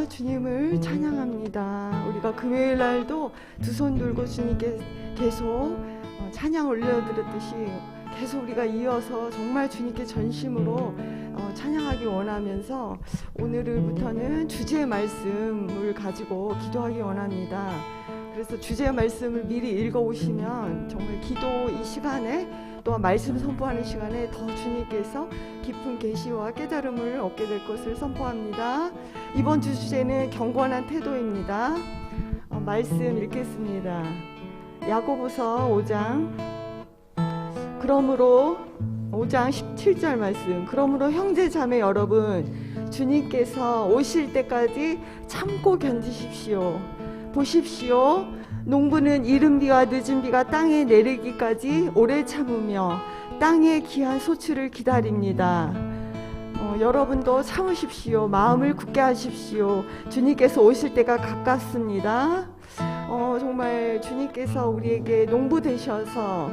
주님을 찬양합니다. 우리가 금요일 날도 두 손 들고 주님께 계속 찬양 올려드렸듯이 계속 우리가 이어서 정말 주님께 전심으로 찬양하기 원하면서 오늘부터는 주제의 말씀을 가지고 기도하기 원합니다. 그래서 주제의 말씀을 미리 읽어오시면 정말 기도 이 시간에 또한 말씀 선포하는 시간에 더 주님께서 깊은 계시와 깨달음을 얻게 될 것을 선포합니다. 이번 주 주제는 경건한 태도입니다. 말씀 읽겠습니다. 야고보서 5장 그러므로 5장 17절 말씀. 그러므로 형제 자매 여러분, 주님께서 오실 때까지 참고 견디십시오. 보십시오. 농부는 이른 비와 늦은 비가 땅에 내리기까지 오래 참으며 땅의 귀한 소출을 기다립니다. 여러분도 참으십시오. 마음을 굳게 하십시오. 주님께서 오실 때가 가깝습니다. 정말 주님께서 우리에게 농부 되셔서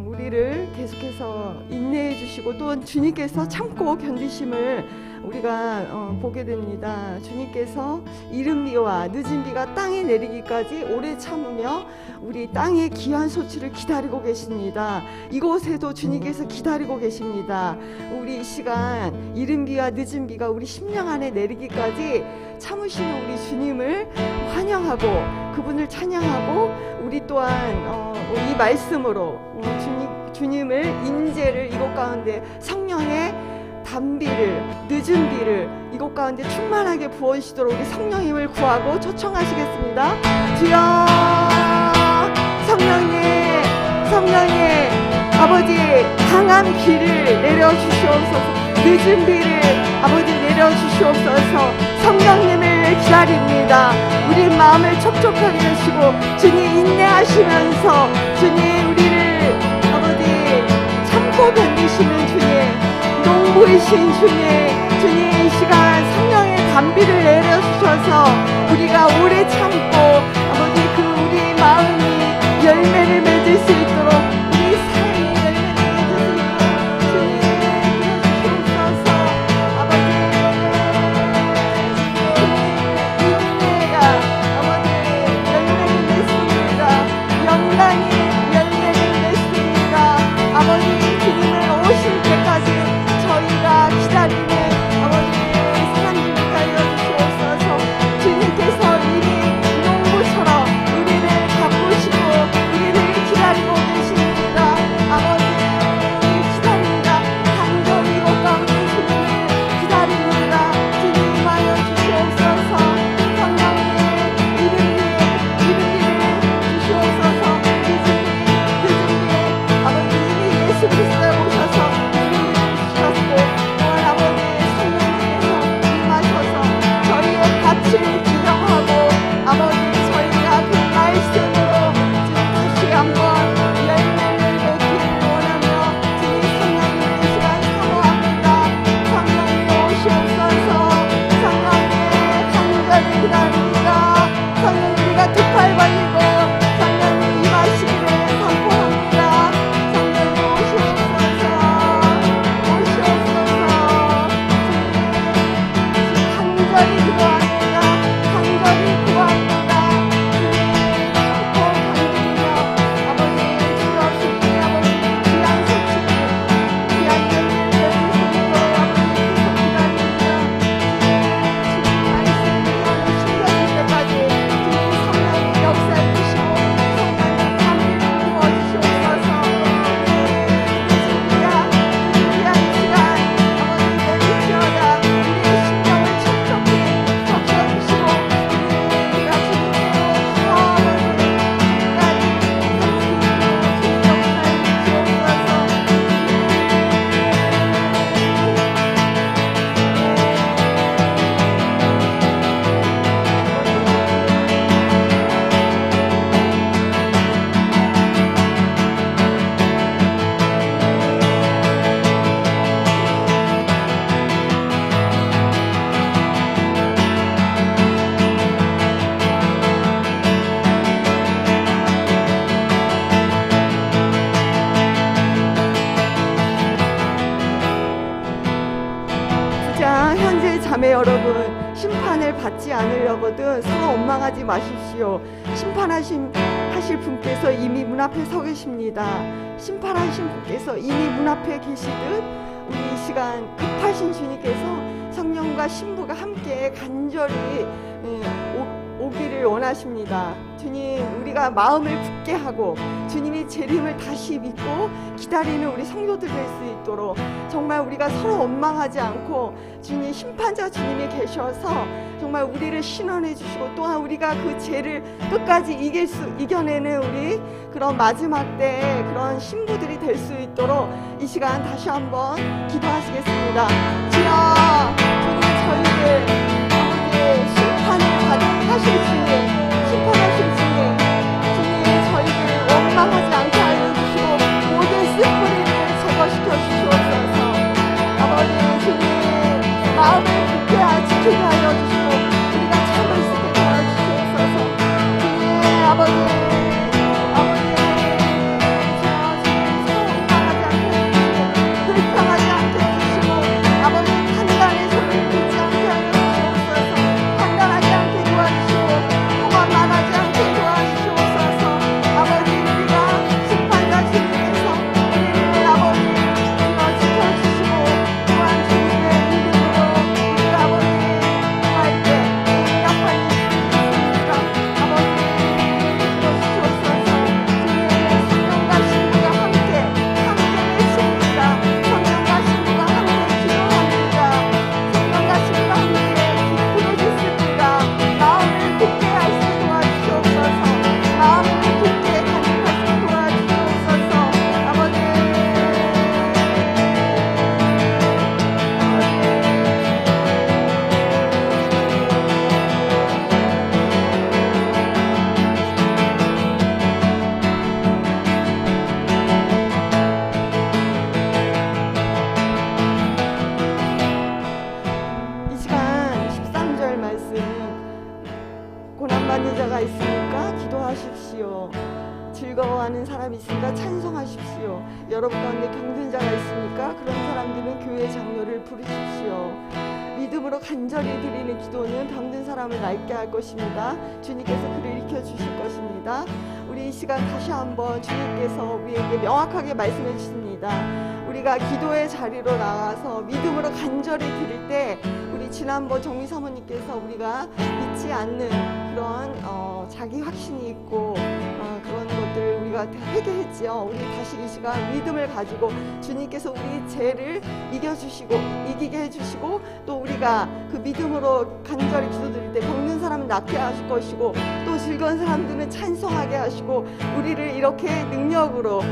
우리를 계속해서 인내해 주시고 또 주님께서 참고 견디심을 우리가 보게 됩니다. 주님께서 이른 비와 늦은 비가 땅에 내리기까지 오래 참으며 우리 땅의 귀한 소출을 기다리고 계십니다. 이곳에도 주님께서 기다리고 계십니다. 우리 이 시간 이른 비와 늦은 비가 우리 심령 안에 내리기까지 참으시는 우리 주님을 환영하고 그분을 찬양하고 우리 또한 이 말씀으로 주님을 인재를 이곳 가운데 성령의 단비를 늦은 비를 이곳 가운데 충만하게 부어주시도록 우리 성령님을 구하고 초청하시겠습니다. 주여 성령님 아버지 강한 비를 내려주시옵소서. 늦은 비를 아버지 내려주시옵소서. 성령님을 기다립니다. 우리 마음을 촉촉하게 하시고 주님 인내하시면서 주님 우리를 아버지 참고 견디시는 주님 농부이신 주님 이 시간 성령의 단비를 내려주셔서 우리가 오래 참고 아버지 우리 마음이 열매를 맺을 수 있도록 우리 삶이 열매를 맺을 수 있도록 주님 그려주시옵소서. 아버지 인내가 아버지 열매를 맺습니다. 영광이 열매를 맺습니다. 아버지 주님을 오실 때까지 저희가 기다리는 아버지 사랑님을 달려주시옵소서. 주님께서 이미 농부처럼 우리를 바꾸시고 우리를 기다리고 계십니다. 아버지 기다립니다. 간절히 이곳 가운데 주님을 기다립니다. 주님 임하여 주시옵소서. 성령님 이른 비를 주시옵소서. 늦은 비 아버지 이미 예수 그리스도에 오셔서 또한 아버지 성령님께서 임하셔서 저희의 밭을 규정하고 아버지 저희가 그 말씀으로 다시 한번 열매를 맺기를 원하며 주님 성령님 이 시간 사모합니다. 성령님 오시옵소서. 성령님 간절히 기다립니다. 성령님 우리가 두 팔 벌리고 성령님 임하시기를 선포합니다. 성령님 오시옵소서. 간절히 기도합니다. 간절히 구합니다. 주님 참고 견디며 아버지 주여 주님 아버지 귀한 소식 귀한 열매를 맺을 수 있도록 아버지 계속 기다립니다. 주님 말씀이 심겨질 때까지 주님 성령님 역사해 주시고 성령님 감리를 부어주시옵소서. 귀한 이 시간 아버지 내리시어다 우리의 심령을 촉촉히 심판을 받지 않으려거든 서로 원망하지 마십시오. 심판하실 분께서 이미 문 앞에 서 계십니다. 심판하신 분께서 이미 문 앞에 계시듯 우리 이 시간 급하신 주님께서 성령과 신부가 함께 간절히 오기를 원하십니다. 주님, 우리가 마음을 굳게 하고 주님이 재림을 다시 믿고 기다리는 우리 성도들 될 수 있도록 정말 우리가 서로 원망하지 않고 주님, 심판자 주님이 계셔서 정말 우리를 신원해 주시고 또한 우리가 그 죄를 끝까지 이겨내는 우리 그런 마지막 때의 그런 신부들이 될 수 있도록 이 시간 다시 한번 기도하시겠습니다. 주여, 주님, 저희들 아버지의 심판을 하실 주님, 심판하실 주님, 주님 저희를 원망하지 않게 하여 주시고 모든 쓴뿌리를 제거시켜 주시옵소서. 아버지 주님, 마음을 굳게 지키게 하여 주시고 우리가 참을 수 있게 도와주시옵소서. 주님, 아버지 고난받는 자가 있으니까 기도하십시오. 즐거워하는 사람이 있으니까 찬송하십시오. 여러분 가운데 병든 자가 있으니까 그런 사람들은 교회 장로를 부르십시오. 믿음으로 간절히 드리는 기도는 병든 사람을 낫게 할 것입니다. 주님께서 그를 일으켜 주실 것입니다. 우리 이 시간 다시 한번 주님께서 우리에게 명확하게 말씀해 주십니다. 우리가 기도의 자리로 나가서 믿음으로 간절히 드릴 때 우리 지난번 정미 사모님께서 우리가 믿지 않는 그런 자기 확신이 있고 그런 것들을 우리가 회개했지요. 우리 다시 이 시간 믿음을 가지고 주님께서 우리 죄를 이기게 해주시고 또 우리가 그 믿음으로 간절히 기도드릴 때 병든 사람은 낫게 하실 것이고 또 즐거운 사람들은 찬송하게 하시고 우리를 이렇게 능력으로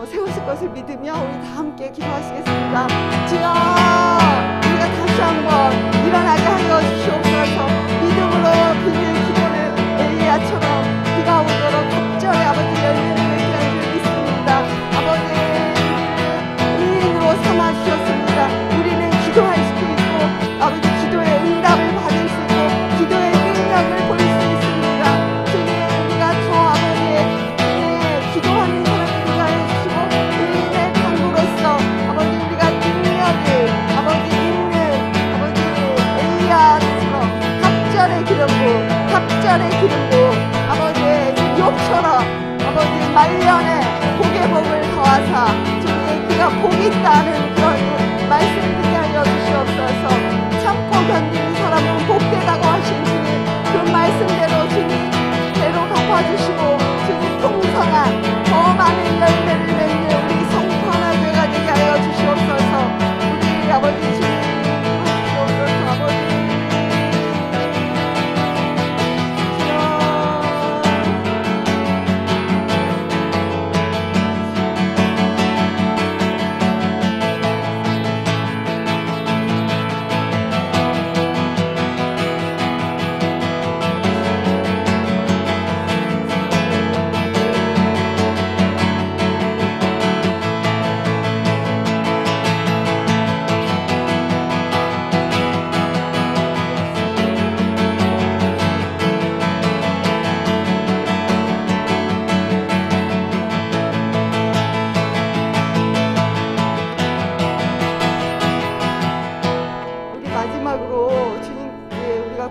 세우실 것을 믿으며 우리 다 함께 기도하시겠습니다. 주여, 우리가 다시 한번 일어나게 하여 주시옵소서. 믿음으로 그의 기도를 엘리야처럼 비가 오도록 갑절에 아버지 열매를 맺게 하실 줄 믿습니다. 아버지, 의인으로 삼아 주셨습니다. 우리는 기도할 수도 있고 아버지 기도의 응답을 받을 수 있고 기도의 능력을 볼 수 있습니다. 주님, 우리가 저 아버지의 기도하는 사람들과 해주시고 의인의 강구로서 아버지 우리가 능력을 아버지 있는 아버지 엘리야처럼 갑절의 기름부 아버지 욕처럼 아버지 말년에 복의 복을 더하사 주님 그가 복이 있다는 그런 말씀을 듣게 하여 주시옵소서. 참고 견디는 사람은 복되다고 하신 주님 그 말씀대로 주님 대로 갚아주시고 주님 풍성한 더 많은 열매를 맺는 우리 성도 하나 되게 하여 주시옵소서. 우리 아버지 주님 주시옵소서. 아버지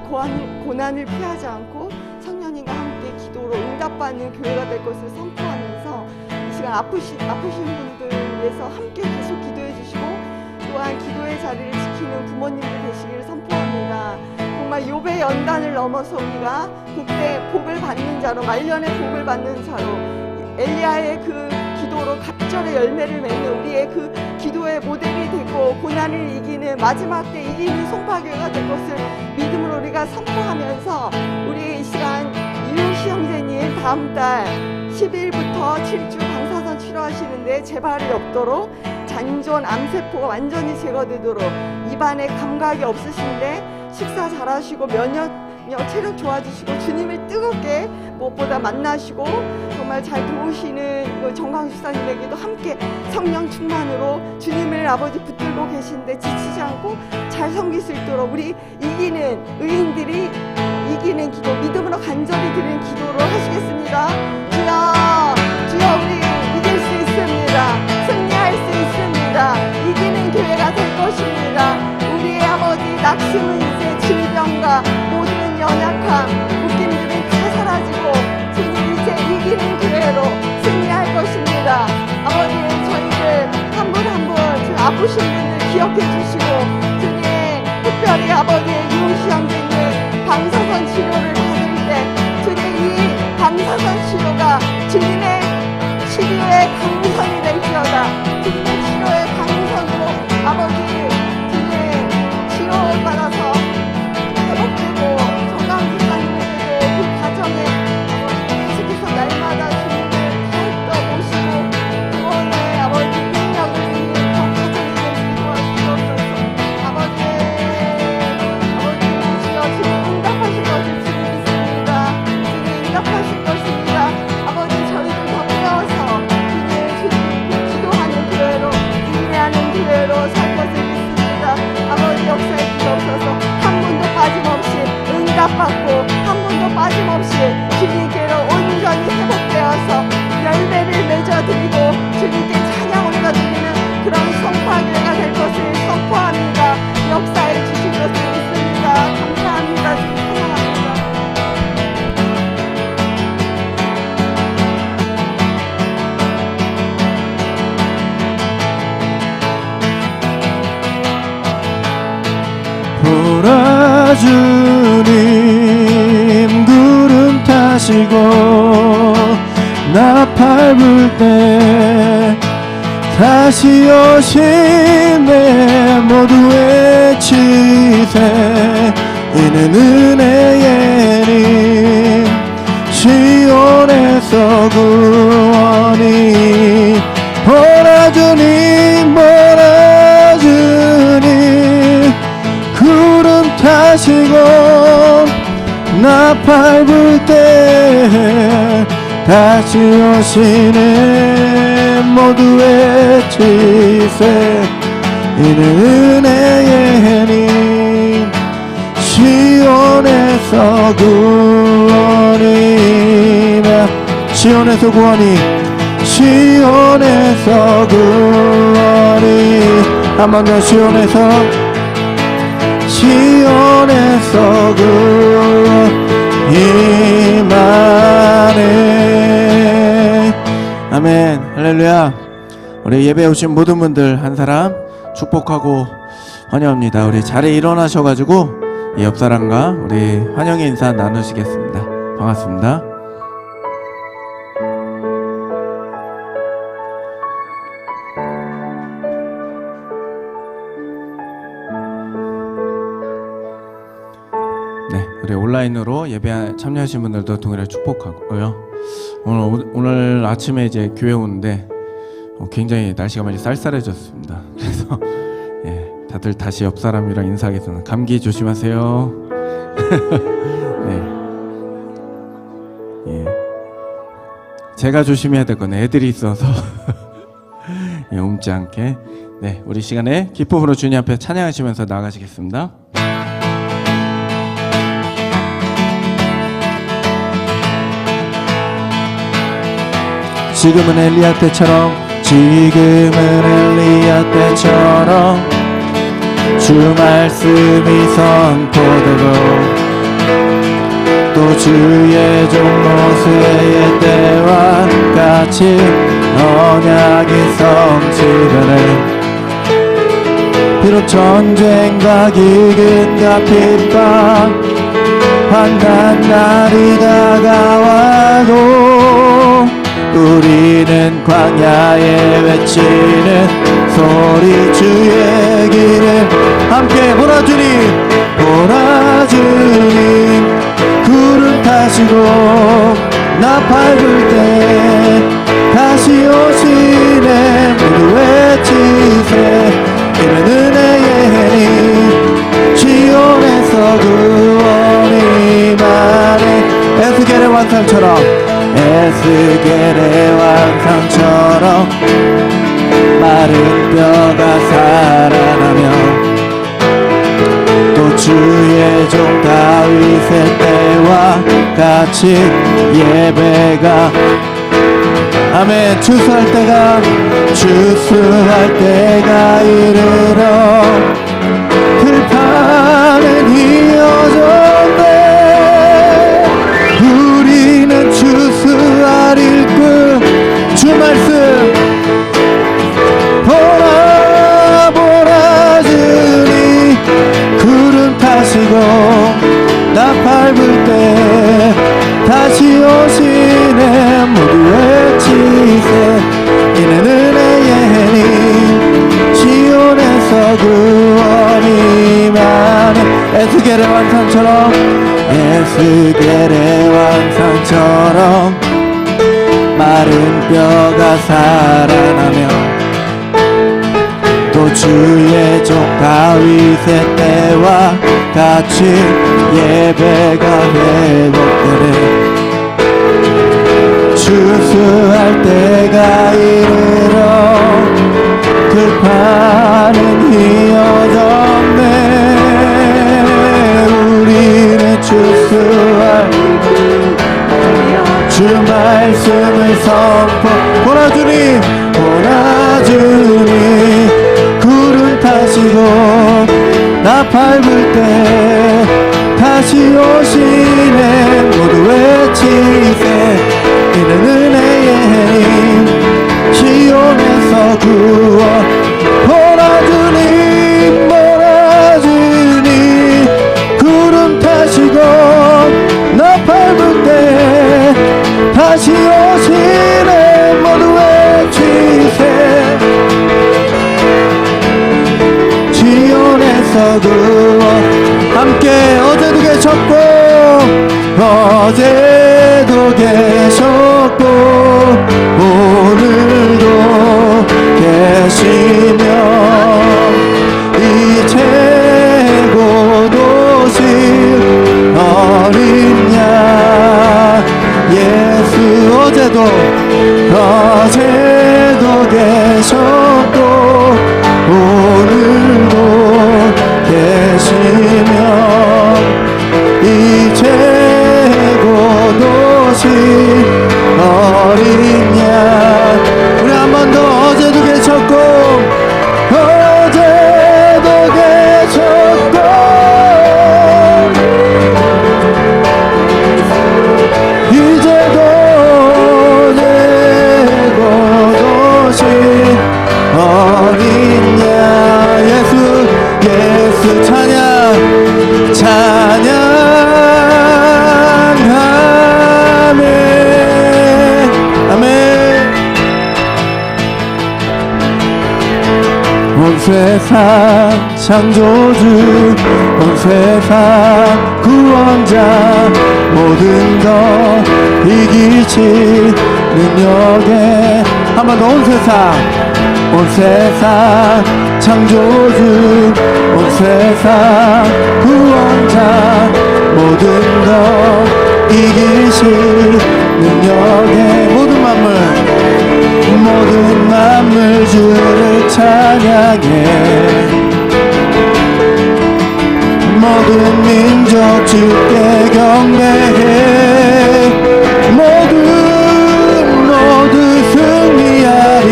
우리가 고난을 피하지 않고 성령님과 함께 기도로 응답받는 교회가 될 것을 선포하면서 이 시간 아프신 분들 위해서 함께 계속 기도해 주시고 또한 기도의 자리를 지키는 부모님들 되시기를 선포합니다. 정말 욥의 연단을 넘어서 우리가 복을 받는 자로, 말년에 복을 받는 자로, 엘리야의 그 기도로 갑절의 열매를 맺는 우리의 그 기도의 모델이 되고 고난을 이기는 마지막 때 이기는 송파교회가 될 것을 믿음으로 우리가 선포하면서 우리 이 시간 이용시 형제님 다음 달 10일부터 7주 방사선 치료하시는데 재발이 없도록 잔존 암세포가 완전히 제거되도록 입안에 감각이 없으신데 식사 잘하시고 면역 체력 좋아지시고 주님을 뜨겁게 무엇보다 만나시고 정말 잘 도우시는 정광 집사님에게도 함께 성령 충만으로 주님을 아버지 붙들고 계신데 지치지 않고 잘 섬길 수 있도록 우리 이기는 의인들이 이기는 기도 믿음으로 간절히 드리는 기도로 하시겠습니다. 주여 우리 이길 수 있습니다. 승리할 수 있습니다. 이기는 교회가 될 것입니다. 우리의 아버지 낙심은 이제 질병과 모든 연약함, 묶임들은 다 사라지고 주님 이제 이기는 교회로 승리할 것입니다. 아버지 저희들 한 분 한 분 아프신 분들 기억해 주시고 주님 특별히 아버지의 이용시 형제님 방사선 치료를 받을 때 주님 이 방사선 치료가 주님의 치료의 강선이 될지어다. 주님의 치료의 강선으로 아버지 주님 치료를 받아서 회복되고 정강 집사님에게도 그 가정에 계속해서 날마다 주님을 더욱더 모시고 구원의 아버지 능력을 있는 더 가정이 되시기 도와주시옵소서. 아버지 주여 주님 응답하실 것을 주님 믿습니다. 주님 응답하실 것입니다. 아버지 저희들 더 깨워서 주님 기도하는 교회로 인내하는 교회로 살 것을 믿습니다. 아버지 역사에 주옵소서. 한 분도 빠짐없이 응답받고 한 분도 빠짐없이 주님께로 온전히 회복되어서 열매를 맺어드리고 주님께 찬양 올려드리는 그런 성파교회가 될 것을 선포합니다. 역사에 주신 것을 믿습니다. 감사합니다. 주님 찬양합니다. 보라 주님 구름 타시고 나팔 불 때 다시 오시네 모두 외치세 이는 은혜의 시온에서 구원이 보라 주님 보라 주님 구름 타시고 나팔 불 때 다시 오시네 모두 외치세 이는 은혜의 님 시온에서 구원이 시온에서 구원이 시온에서 구원이 한 번 더 시온에서 임하네. 아멘. 할렐루야. 우리 예배에 오신 모든 분들 한 사람 축복하고 환영합니다. 우리 자리에 일어나셔가지고 옆 사람과 우리 환영의 인사 나누시겠습니다. 반갑습니다. 우리 온라인으로 예배 참여하신 분들도 동일하게 축복하고요. 오늘 아침에 이제 교회 오는데 굉장히 날씨가 많이 쌀쌀해졌습니다. 그래서 다들 다시 옆 사람이랑 인사하겠습니다. 감기 조심하세요. 제가 조심해야 될 건 애들이 있어서 옮지 않게. 우리 시간에 기쁨으로 주님 앞에 찬양하시면서 나가시겠습니다. 지금은 엘리야 때처럼 주 말씀이 선포되고 또 주의 종 모세의 때와 같이 언약이 성취되네. 비록 전쟁과 기근과 핍박 환난 날이 다가와도 우리는 광야에 외치는 소리 주의 길을 함께 보라주님 보라주님 구름 타시고 나 밟을 때 다시 오시네. 모두 외치세 이는 은혜의 해니 지온에서 구원이 많네. 에스겔의 환상처럼 에스겔의 환상처럼 마른 뼈가 살아나며 또 주의 종 다윗의 때와 같이 예배가 아멘. 추수할 때가 이르러 들판은 이어졌네. 우리는 추수할 일꾼 주 말씀 보라 주니 구름 타시고 나 밟을 때 다시 오시네. 모두 외치세 이는 은혜의 해니 지온에서 구원이 많네. 에스겔의 환상처럼 마른 뼈가 살아나며 또 주의 종 다윗의 때와 같이 예배가 회복되네. 추수할 때가 이르러 들판은 이어졌네. 우리는 추수할 주 말씀을 선포 보라주님 구름 타시고 나 밟을 때 다시 오시네. 모두 외치세 이는 은혜의 힘 시온에서 구원 보라주님 구름 타시고 나 밟을 때 다시 오시네. 모두 외치세 지온에서 구원 함께 어제도 계셨고 오늘도 계시며 이 최고 도시 어린 양 예수 어제도 계셨고 오늘도 계시며 이 최고 도시 어린 양 우리 한 번 더 어제도 계셨고 이제도 최고 도시 어린 양 예수 찬양하네. 아멘. 온 세상 창조주 온 세상 구원자 모든 것 이기신 능력에 한 번 더 온 세상 창조주 온 세상 구원자 모든 것 이기신 능력에 모든 만물 주를 찬양해. 모든 민족 주께 경배해. 모두 승리하리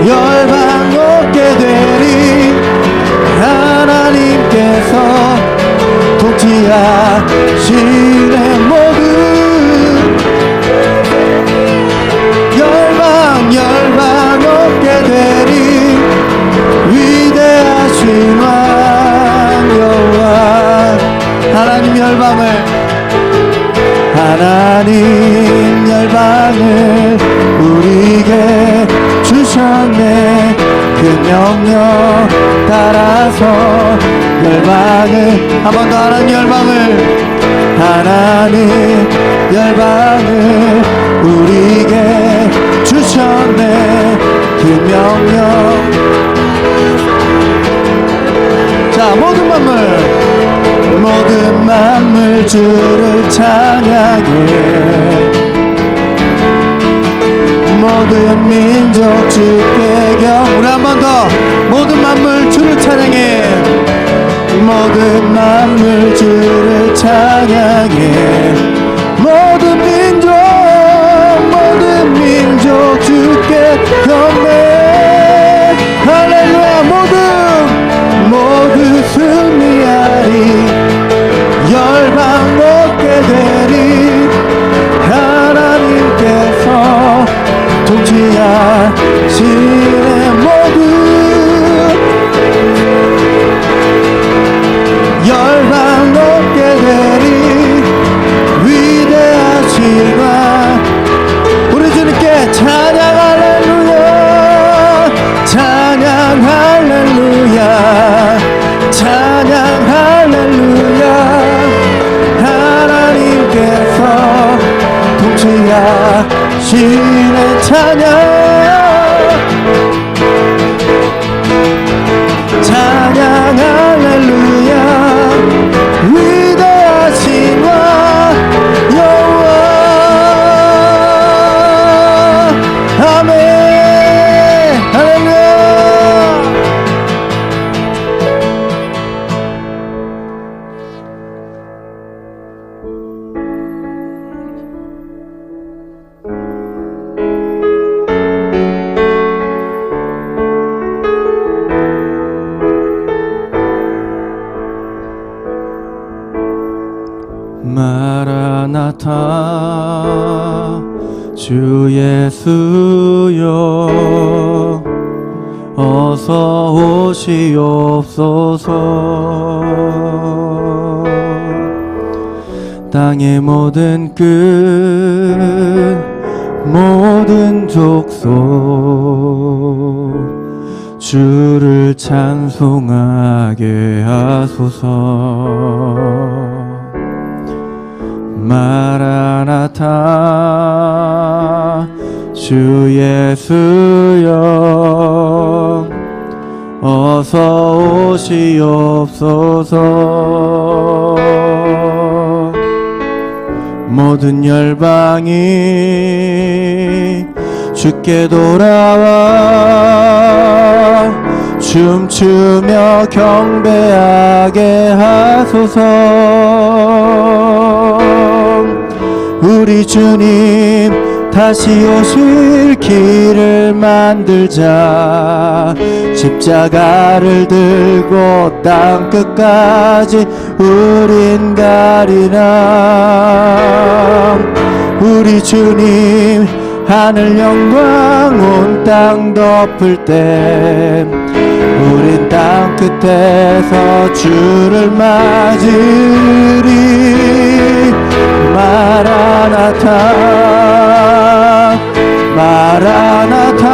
열방 얻게 되리. 하나님께서 통치하시네. 하나님 열방을 우리에게 주셨네. 그 명령 따라서 열방을 한 번 더 하나님 열방을 우리에게 주셨네. 그 명령. 자, 모든 만물 주를 찬양해. 모든 민족 주께 우리 한 번 더. 모든 만물 주를 찬양해. 모든 만물 주를 찬양해. 모든 민족 주께 경배. 할렐루야. 모두 승리하리. 열방 얻게 되리. 하나님께서 통치하시네. 모두 열방 얻게 되리. 위대하시나 우리 주님께 찬양 할렐루야. 찬양 할렐루야. 찬양 할렐루야. 하나님께서 통치하시네. 찬양 할렐루야. 위대하신 와 여호와. 아멘. 할렐루야. 마라나타 주 예수여 어서 오시옵소서. 땅의 모든 끝 모든 족속 주를 찬송하게 하소서. 마라나타 주 예수여 어서 오시옵소서. 모든 열방이 주께 돌아와 춤추며 경배하게 하소서. 우리 주님 다시 오실 길을 만들자. 십자가를 들고 땅 끝까지 우린 가리라. 우리 주님 하늘 영광 온 땅 덮을 때 우린 땅 끝에서 주를 맞으리. 마라나타 마라나타.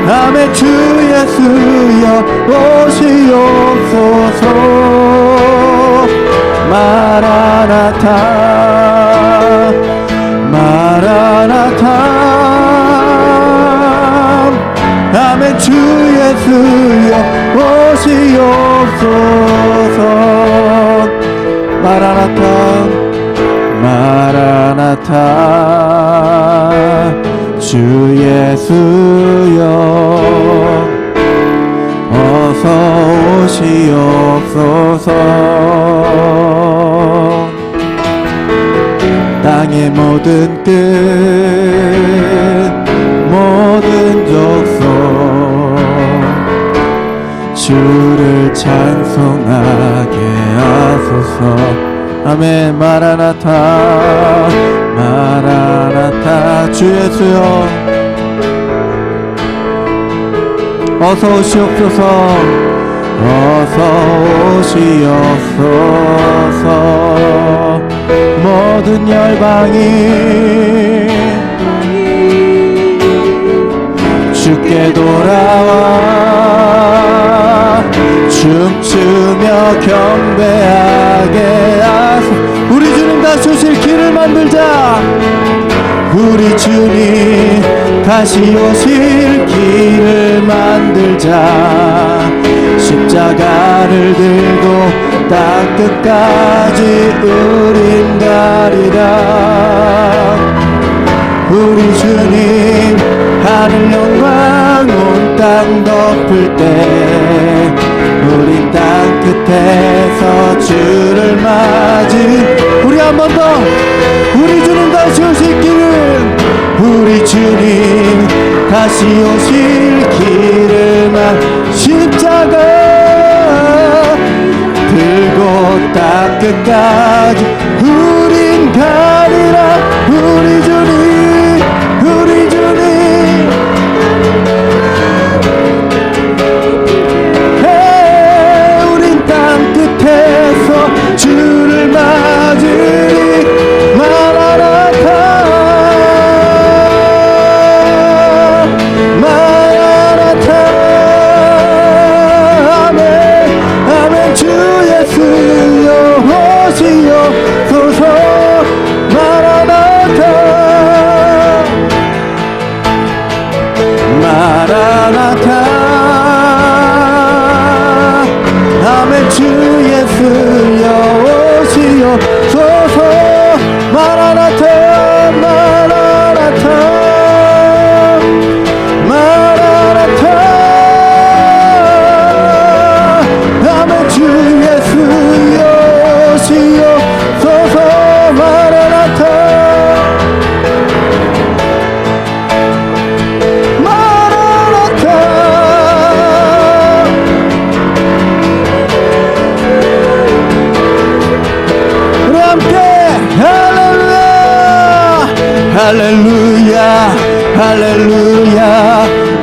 아멘. 주 예수여 오시옵소서. 마라나타 마라나타. 아멘. 주 예수여 오시옵소서. 마라나타 마라나타. 주 예수여 어서 오시옵소서. 땅의 모든 끝 모든 족속 주를 찬송하게 하소서. 아멘. 마라나타 마라나타. 주 예수여 어서 오시옵소서. 어서 오시옵소서. 모든 열방이 주께 돌아와 춤추며 경배하게 하소. 우리 주님 다시 오실 길을 만들자. 우리 주님 다시 오실 길을 만들자. 십자가를 들고 땅 끝까지 우린 가리라. 우리 주님 하늘 영광 온 땅 덮을 때 우린 땅 끝에서 주를 맞이. 우리 한 번 더. 우리 주님 다시 오실 길을, 우리 주님 다시 오실 길을 십자가 들고 땅 끝까지 우린 가리라. 우리 주님, 우리 주님, 우린 땅 끝에서 주를 맞으리. 마라나타, 마라나타. 아멘, 아멘. 주 예수여 오시옵소서. 마라나타, 마라나타. 아멘. 주 예수여 오시옵소서. 마라나타, 마라나타, 마라나타. 아멘. 주 예수여 오시옵소서. 마라나타, 마라나타. 우리 함께 할렐루야, 할렐루야,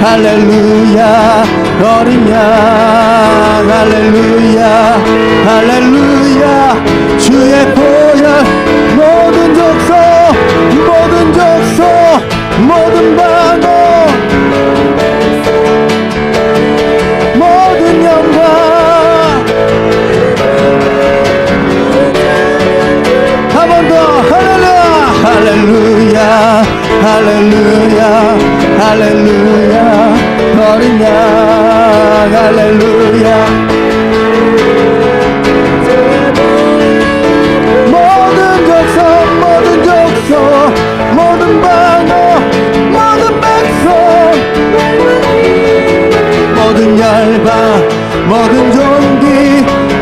할렐루야. 어린 양 할렐루야, 할렐루야. 주의 보혈 모든 족속, 모든 족속, 모든 방어, 모든 영광. 한 번 더. 할렐루야, 할렐루야, 할렐루야. 어린 양 할렐루야. 모든 족속, 모든 족속, 모든 방어, 모든 백성, 모든 열방, 모든 종기,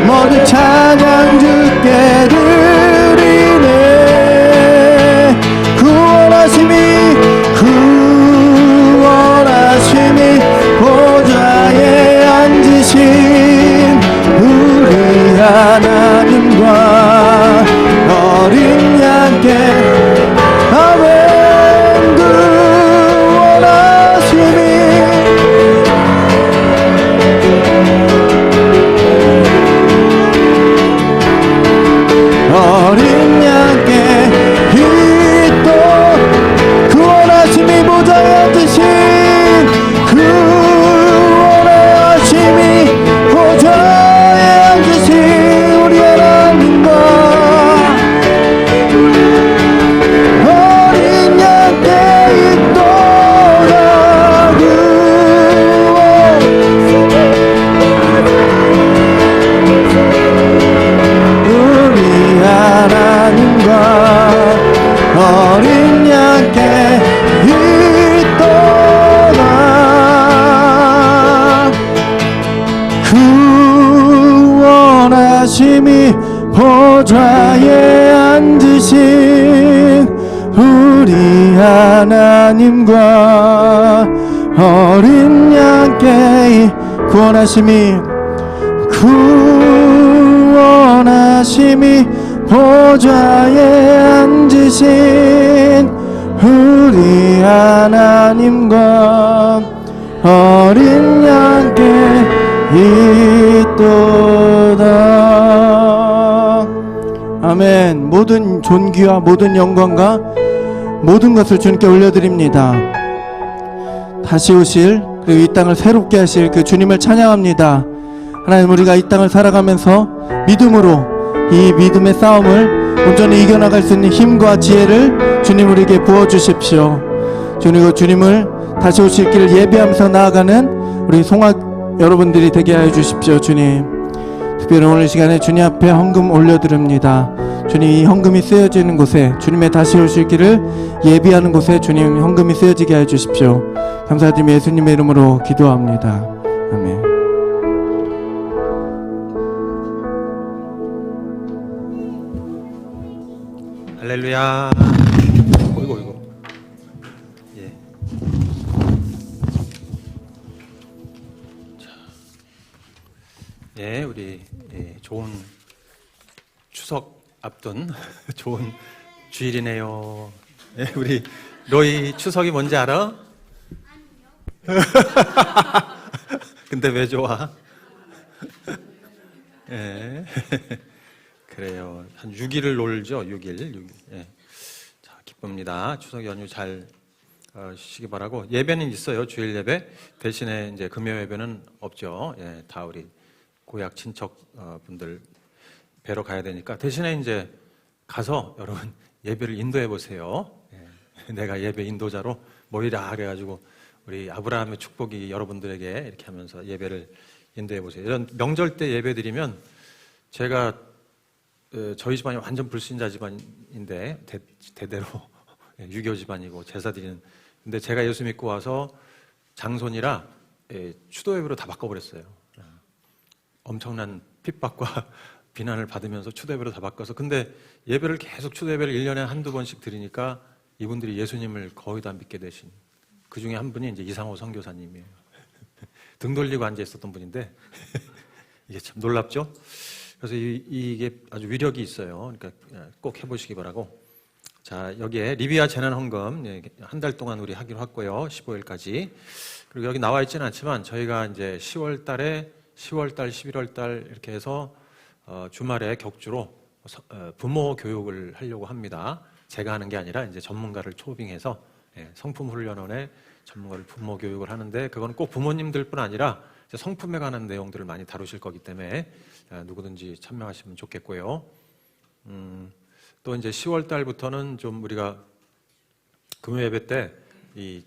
모든 찬양 주께 드리네. 구원하심이 보좌에 앉으신 우리 하나님과 어린 양께 아멘. 구원하심이 어린 양께 또 구원하심이 보좌에 앉으신 구원하심이 보좌에 앉으신 우리 하나님과 어린 양께 있도다. 우리 하나님과 어린 양께 있도다. 구원하심이 보좌에 앉으신 우리 하나님과 어린 양께 구원하심이 보좌에 앉으신 우리 하나님과 어린 양께 있도다. 아멘. 모든 존귀와 모든 영광과 모든 것을 주님께 올려드립니다. 다시 오실 그리고 이 땅을 새롭게 하실 그 주님을 찬양합니다. 하나님, 우리가 이 땅을 살아가면서 믿음으로 이 믿음의 싸움을 온전히 이겨나갈 수 있는 힘과 지혜를 주님 우리에게 부어주십시오. 주님을 다시 오실 길을 예배하면서 나아가는 우리 송악 여러분들이 되게 하여 주십시오. 주님, 특별히 오늘 시간에 주님 앞에 헌금 올려드립니다. 주님, 이 헌금이 쓰여지는 곳에, 주님의 다시 오실 길을 예비하는 곳에 주님 헌금이 쓰여지게 하여 주십시오. 감사드리며 예수님의 이름으로 기도합니다. 아멘. 할렐루야. 어이구. 예. 자, 예, 우리 좋은 추석 앞둔 좋은 주일이네요. 예, 우리 로이 추석이 뭔지 알아? 근데 왜 좋아? 예. 그래요. 한 6일을 놀죠. 6일. 예. 자, 기쁩니다. 추석 연휴 잘 쉬시기 바라고. 예배는 있어요. 주일 예배. 대신에 이제 금요 예배는 없죠. 예, 다 우리 고약 친척 분들 뵈러 가야 되니까 대신에 이제 가서 여러분 예배를 인도해 보세요. 예. 내가 예배 인도자로 모이라 그래가지고 우리 아브라함의 축복이 여러분들에게 이렇게 하면서 예배를 인도해 보세요. 이런 명절 때 예배 드리면 제가 저희 집안이 완전 불신자 집안인데 대대로 유교 집안이고 제사 드리는. 근데 제가 예수 믿고 와서 장손이라 추도 예배로 다 바꿔버렸어요. 엄청난 핍박과 비난을 받으면서 추도 예배로 다 바꿔서. 근데 예배를 계속 추도 예배를 1년에 한두 번씩 드리니까 이분들이 예수님을 거의 다 믿게 되신. 그 중에 한 분이 이제 이상호 선교사님이에요. 등 돌리고 앉아 있었던 분인데 이게 참 놀랍죠? 그래서 이게 아주 위력이 있어요. 그러니까 꼭 해보시기 바라고. 자, 여기에 리비아 재난 헌금 한 달 동안 우리 하기로 했고요. 15일까지. 그리고 여기 나와 있지는 않지만 저희가 이제 10월 달에 10월 달, 11월 달 이렇게 해서 주말에 격주로 부모 교육을 하려고 합니다. 제가 하는 게 아니라 이제 전문가를 초빙해서 성품훈련원에 전문가를 부모 교육을 하는데, 그건 꼭 부모님들뿐 아니라 성품에 관한 내용들을 많이 다루실 거기 때문에 누구든지 참여하시면 좋겠고요. 또 이제 10월 달부터는 좀 우리가 금요 예배 때 이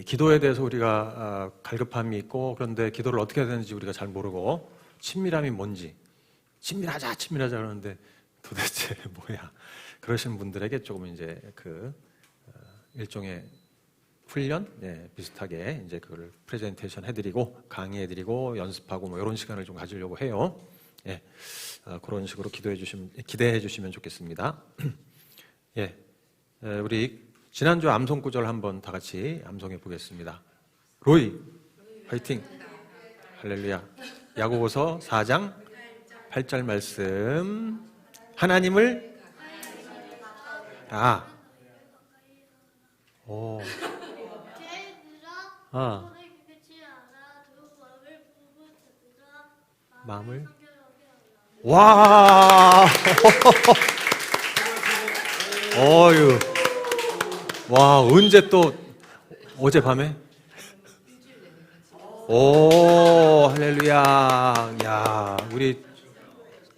기도에 대해서 우리가 갈급함이 있고, 그런데 기도를 어떻게 해야 되는지 우리가 잘 모르고, 친밀함이 뭔지, 친밀하자 그러는데 도대체 뭐야? 그러신 분들에게 조금 이제 그 일종의 훈련 비슷하게 이제 그걸 프레젠테이션 해드리고 강의해드리고 연습하고 뭐 이런 시간을 좀 가지려고 해요. 예, 그런 식으로 기대해 주시면 좋겠습니다. 예, 우리 지난주 암송 구절 한번 다 같이 암송해 보겠습니다. 로이, 화이팅! 할렐루야. 야고보서 4장 8절 말씀. 하나님을 마음을 와 어유 와 언제 또 어젯밤에 오 할렐루야. 야 우리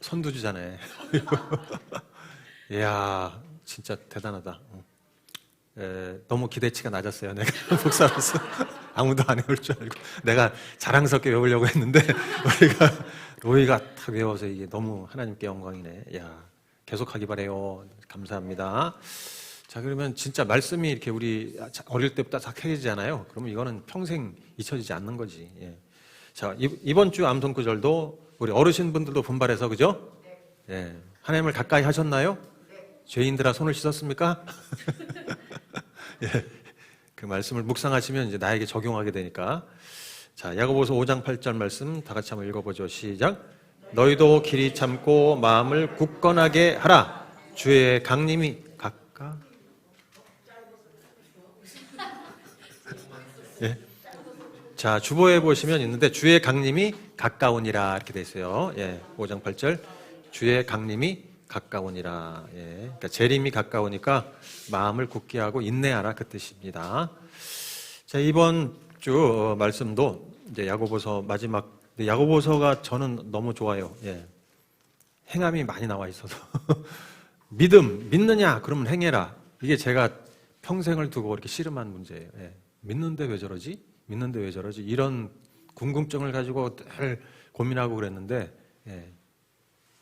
선두주자네. 이야 진짜 대단하다. 너무 기대치가 낮았어요. 내가 목사로서 아무도 안 외울 줄 알고 내가 자랑스럽게 외우려고 했는데 로이가 다 외워서 이게 너무 하나님께 영광이네. 야 계속하기 바래요. 감사합니다. 자 그러면 진짜 말씀이 이렇게 우리 어릴 때부터 다 캐지잖아요. 그러면 이거는 평생 잊혀지지 않는 거지. 예. 자 이번 주 암송 구절도 우리 어르신분들도 분발해서 그죠? 예. 하나님을 가까이 하셨나요? 죄인들아 손을 씻었습니까? 예, 그 말씀을 묵상하시면 이제 나에게 적용하게 되니까. 자, 야고보서 5장 8절 말씀 다 같이 한번 읽어보죠. 시작. 너희도 길이 참고 마음을 굳건하게 하라. 주의 강림이 예. 자, 주보에 보시면 있는데 주의 강림이 가까우니라 이렇게 돼 있어요. 예, 5장 8절. 주의 강림이 가까우니라. 예. 그러니까 재림이 가까우니까 마음을 굳게 하고 인내하라 그 뜻입니다. 자, 이번 주 말씀도 이제 야고보서 마지막, 야고보서가 저는 너무 좋아요. 예. 행함이 많이 나와 있어서 믿느냐? 그러면 행해라. 이게 제가 평생을 두고 이렇게 씨름한 문제예요. 예. 믿는데 왜 저러지? 믿는데 왜 저러지? 이런 궁금증을 가지고 늘 고민하고 그랬는데, 예.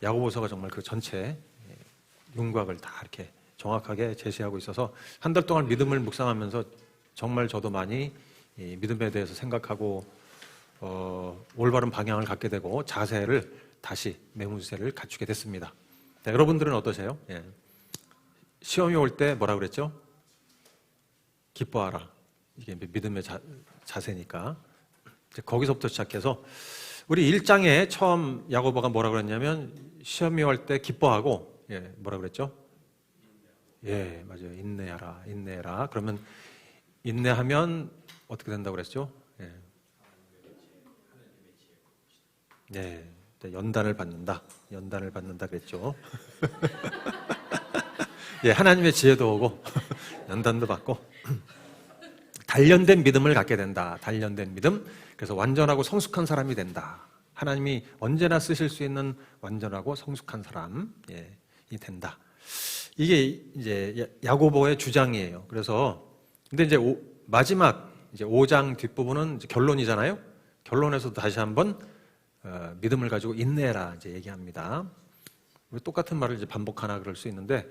야고보서가 정말 그 전체 윤곽을 다 이렇게 정확하게 제시하고 있어서 한 달 동안 믿음을 묵상하면서 정말 저도 많이 이 믿음에 대해서 생각하고 올바른 방향을 갖게 되고 자세를 다시 매무새를 갖추게 됐습니다. 네, 여러분들은 어떠세요? 예. 시험이 올 때 뭐라 그랬죠? 기뻐하라. 이게 믿음의 자세니까. 이제 거기서부터 시작해서 우리 1장에 처음 야고보가 뭐라 그랬냐면 시험이 올 때 기뻐하고, 예, 뭐라 그랬죠? 예, 맞아요. 인내하라, 인내해라. 그러면 인내하면 어떻게 된다고 그랬죠? 예. 네, 연단을 받는다. 연단을 받는다 그랬죠. 예, 하나님의 지혜도 오고 연단도 받고 단련된 믿음을 갖게 된다. 단련된 믿음. 그래서 완전하고 성숙한 사람이 된다. 하나님이 언제나 쓰실 수 있는 완전하고 성숙한 사람이 된다. 이게 이제 야고보의 주장이에요. 그래서 근데 이제 마지막 이제 5장 뒷부분은 이제 결론이잖아요. 결론에서도 다시 한번 믿음을 가지고 인내해라 이제 얘기합니다. 똑같은 말을 이제 반복하나 그럴 수 있는데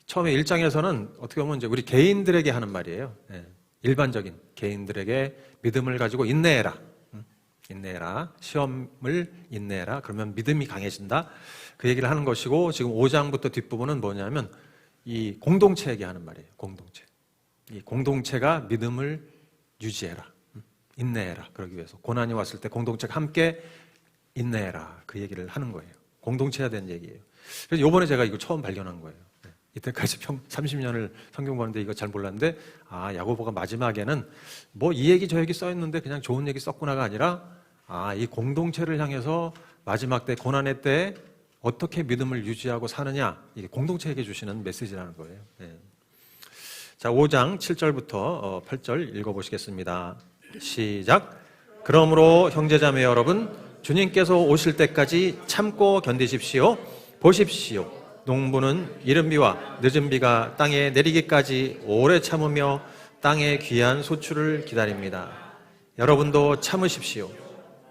처음에 1장에서는 어떻게 보면 이제 우리 개인들에게 하는 말이에요. 예. 일반적인 개인들에게 믿음을 가지고 인내해라. 인내해라. 시험을 인내해라. 그러면 믿음이 강해진다. 그 얘기를 하는 것이고 지금 5장부터 뒷부분은 뭐냐면 이 공동체 얘기하는 말이에요. 공동체. 이 공동체가 믿음을 유지해라. 인내해라. 그러기 위해서 고난이 왔을 때 공동체가 함께 인내해라. 그 얘기를 하는 거예요. 공동체에 대한 얘기예요. 그래서 이번에 제가 이거 처음 발견한 거예요. 이때까지 30년을 성경 보는데 이거 잘 몰랐는데 야고보가 마지막에는 뭐 이 얘기 저 얘기 써 있는데 그냥 좋은 얘기 썼구나가 아니라 이 공동체를 향해서 마지막 때 고난의 때 어떻게 믿음을 유지하고 사느냐 이게 공동체에게 주시는 메시지라는 거예요. 네. 자, 5장 7절부터 8절 읽어보시겠습니다. 시작. 그러므로 형제자매 여러분 주님께서 오실 때까지 참고 견디십시오. 보십시오. 농부는 이른 비와 늦은 비가 땅에 내리기까지 오래 참으며 땅의 귀한 소출을 기다립니다. 여러분도 참으십시오.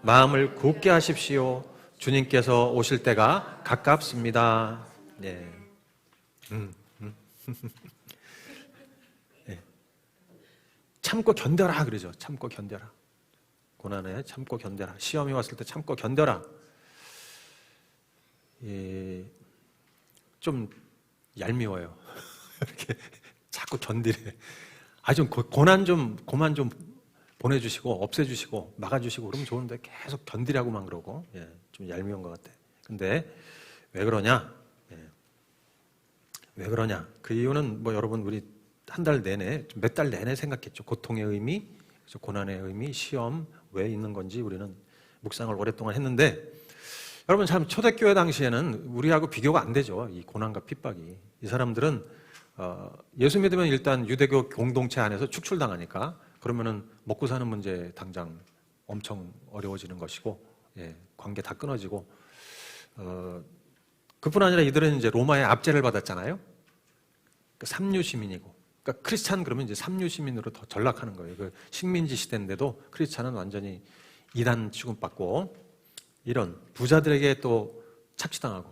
마음을 굳게 하십시오. 주님께서 오실 때가 가깝습니다. 네. 네. 참고 견뎌라 그러죠. 참고 견뎌라. 고난에 참고 견뎌라. 시험이 왔을 때 참고 견뎌라. 좀 얄미워요. 이렇게 자꾸 견디래. 좀 고난 좀 그만 좀 보내주시고 없애주시고 막아주시고 그러면 좋은데 계속 견디라고만 그러고 좀 얄미운 것 같아. 근데 왜 그러냐? 왜 그러냐? 그 이유는 뭐 여러분 우리 한 달 내내 몇 달 내내 생각했죠. 고통의 의미, 고난의 의미, 시험 왜 있는 건지 우리는 묵상을 오랫동안 했는데. 여러분 참 초대교회 당시에는 우리하고 비교가 안 되죠. 이 고난과 핍박이. 이 사람들은 예수 믿으면 일단 유대교 공동체 안에서 축출당하니까 그러면은 먹고 사는 문제 당장 엄청 어려워지는 것이고 관계 다 끊어지고 그뿐 아니라 이들은 이제 로마의 압제를 받았잖아요. 그러니까 삼류 시민이고 그러니까 크리스찬 그러면 이제 삼류 시민으로 더 전락하는 거예요. 그 식민지 시대인데도 크리스찬은 완전히 이단 취급받고 이런 부자들에게 또 착취당하고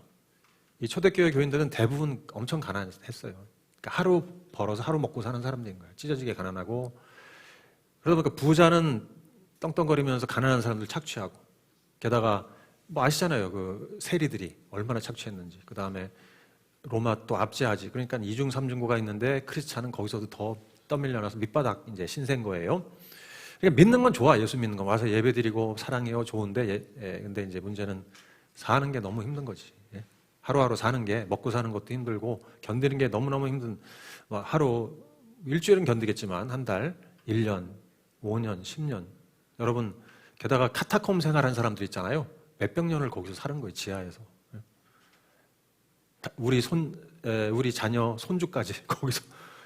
이 초대교회 교인들은 대부분 엄청 가난했어요. 그러니까 하루 벌어서 하루 먹고 사는 사람들인 거예요. 찢어지게 가난하고 그러다 보니까 부자는 떵떵거리면서 가난한 사람들 착취하고 게다가 뭐 아시잖아요. 그 세리들이 얼마나 착취했는지. 그 다음에 로마 또 압제하지. 그러니까 이중 삼중고가 있는데 크리스찬은 거기서도 더 떠밀려나서 밑바닥 이제 신세인 거예요. 그러니까 믿는 건 좋아. 예수 믿는 건 와서 예배드리고 사랑해요 좋은데 근데 이제 문제는 사는 게 너무 힘든 거지. 하루하루 사는 게 먹고 사는 것도 힘들고 견디는 게 너무너무 힘든 뭐 하루 일주일은 견디겠지만 한 달, 1년, 5년, 10년 여러분 게다가 카타콤 생활한 사람들 있잖아요. 몇백 년을 거기서 사는 거예요. 지하에서. 우리 자녀 손주까지 거기서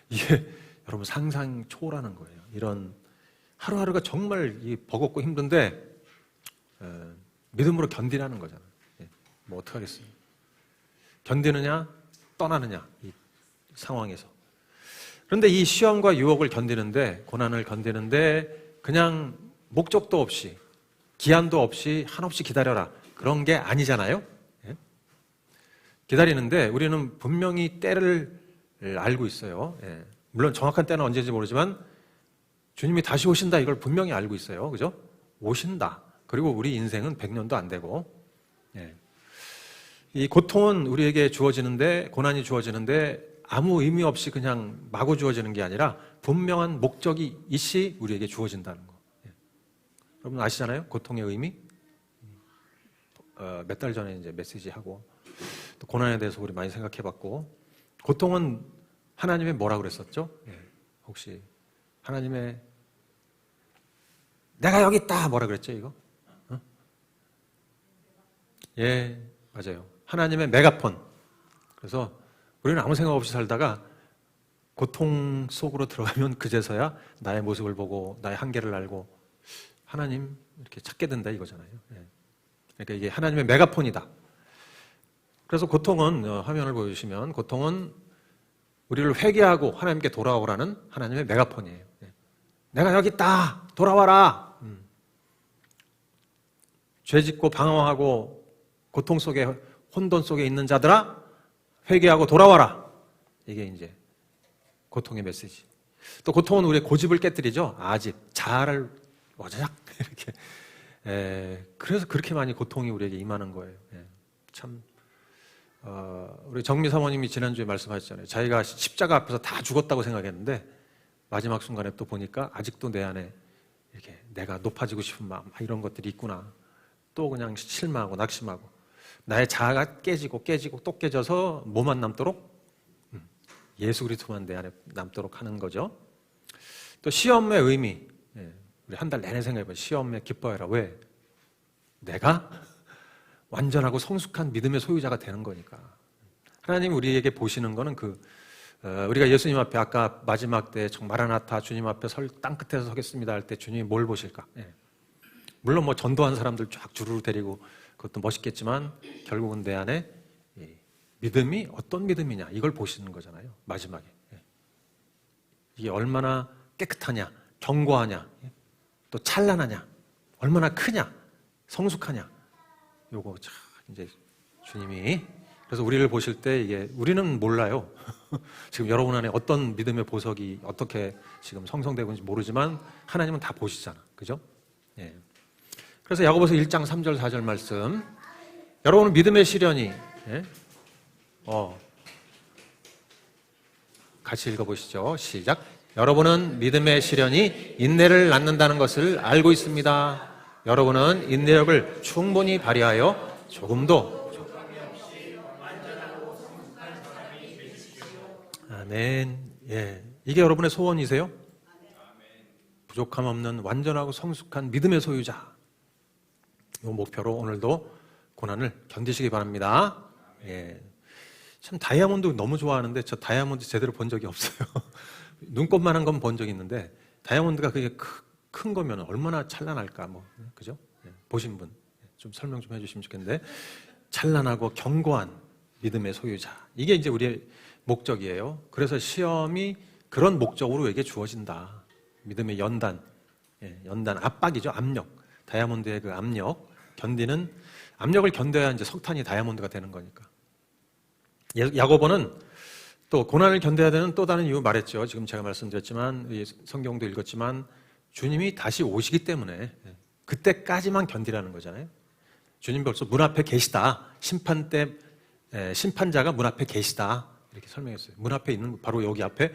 이게 여러분 상상 초월하는 거예요. 이런 하루하루가 정말 버겁고 힘든데 믿음으로 견디라는 거잖아요. 뭐 어떡하겠어요. 견디느냐 떠나느냐 이 상황에서. 그런데 이 시험과 유혹을 견디는데, 고난을 견디는데 그냥 목적도 없이 기한도 없이 한없이 기다려라 그런 게 아니잖아요. 기다리는데 우리는 분명히 때를 알고 있어요. 물론 정확한 때는 언제인지 모르지만 주님이 다시 오신다 이걸 분명히 알고 있어요. 그죠? 오신다. 그리고 우리 인생은 100년도 안 되고, 이 고통은 우리에게 주어지는데, 고난이 주어지는데 아무 의미 없이 그냥 마구 주어지는 게 아니라 분명한 목적이 있이 우리에게 주어진다는 거. 여러분 아시잖아요? 고통의 의미? 몇 달 전에 이제 메시지하고 또 고난에 대해서 우리 많이 생각해봤고, 고통은 하나님의 뭐라고 그랬었죠? 혹시 하나님의 내가 여기 있다 뭐라 그랬죠 이거? 예, 맞아요. 하나님의 메가폰. 그래서 우리는 아무 생각 없이 살다가 고통 속으로 들어가면 그제서야 나의 모습을 보고 나의 한계를 알고 하나님 이렇게 찾게 된다 이거잖아요. 그러니까 이게 하나님의 메가폰이다. 그래서 고통은, 화면을 보여주시면 고통은 우리를 회개하고 하나님께 돌아오라는 하나님의 메가폰이에요. 내가 여기 있다 돌아와라. 죄짓고 방황하고 고통 속에, 혼돈 속에 있는 자들아 회개하고 돌아와라. 이게 이제 고통의 메시지. 또 고통은 우리의 고집을 깨뜨리죠. 아집, 자아를 와자작 이렇게. 그래서 그렇게 많이 고통이 우리에게 임하는 거예요. 참 우리 정미 사모님이 지난주에 말씀하셨잖아요. 자기가 십자가 앞에서 다 죽었다고 생각했는데 마지막 순간에 또 보니까 아직도 내 안에 이렇게 내가 높아지고 싶은 마음 이런 것들이 있구나. 또 그냥 실망하고 낙심하고 나의 자아가 깨지고 또 깨져서 뭐만 남도록 예수 그리스도만 내 안에 남도록 하는 거죠. 또 시험의 의미, 우리 한 달 내내 생각해봐요. 시험에 기뻐해라. 왜? 내가 완전하고 성숙한 믿음의 소유자가 되는 거니까. 하나님 우리에게 보시는 거는 우리가 예수님 앞에 아까 마지막 때 마라나타 주님 앞에 땅 끝에서 서겠습니다 할 때 주님이 뭘 보실까? 물론 뭐 전도한 사람들 쫙 주르르 데리고 그것도 멋있겠지만 결국은 내 안에 믿음이 어떤 믿음이냐 이걸 보시는 거잖아요. 마지막에. 이게 얼마나 깨끗하냐, 견고하냐, 또 찬란하냐, 얼마나 크냐, 성숙하냐. 요거 참 이제 주님이 그래서 우리를 보실 때 이게 우리는 몰라요. 지금 여러분 안에 어떤 믿음의 보석이 어떻게 지금 성성되고 있는지 모르지만 하나님은 다 보시잖아. 그죠? 그래서 야고보서 1장 3절 4절 말씀. 여러분은 믿음의 시련이 같이 읽어보시죠. 시작. 여러분은 믿음의 시련이 인내를 낳는다는 것을 알고 있습니다. 여러분은 인내력을 충분히 발휘하여 조금도 아멘. 이게 여러분의 소원이세요? 부족함 없는 완전하고 성숙한 믿음의 소유자. 이 목표로 오늘도 고난을 견디시기 바랍니다. 참 다이아몬드 너무 좋아하는데 저 다이아몬드 제대로 본 적이 없어요. 눈곱만한 건 본 적이 있는데 다이아몬드가 그게 큰 거면 얼마나 찬란할까 그죠? 보신 분 좀 설명 좀 해주시면 좋겠는데 찬란하고 견고한 믿음의 소유자 이게 이제 우리의 목적이에요. 그래서 시험이 그런 목적으로 우리에게 주어진다. 믿음의 연단 압박이죠. 압력 다이아몬드의 그 압력 견디는 압력을 견뎌야 이제 석탄이 다이아몬드가 되는 거니까. 야고보는 또 고난을 견뎌야 되는 또 다른 이유 말했죠. 지금 제가 말씀드렸지만 성경도 읽었지만 주님이 다시 오시기 때문에 그때까지만 견디라는 거잖아요. 주님 벌써 문 앞에 계시다. 심판 때 심판자가 문 앞에 계시다. 이렇게 설명했어요. 문 앞에 있는 바로 여기 앞에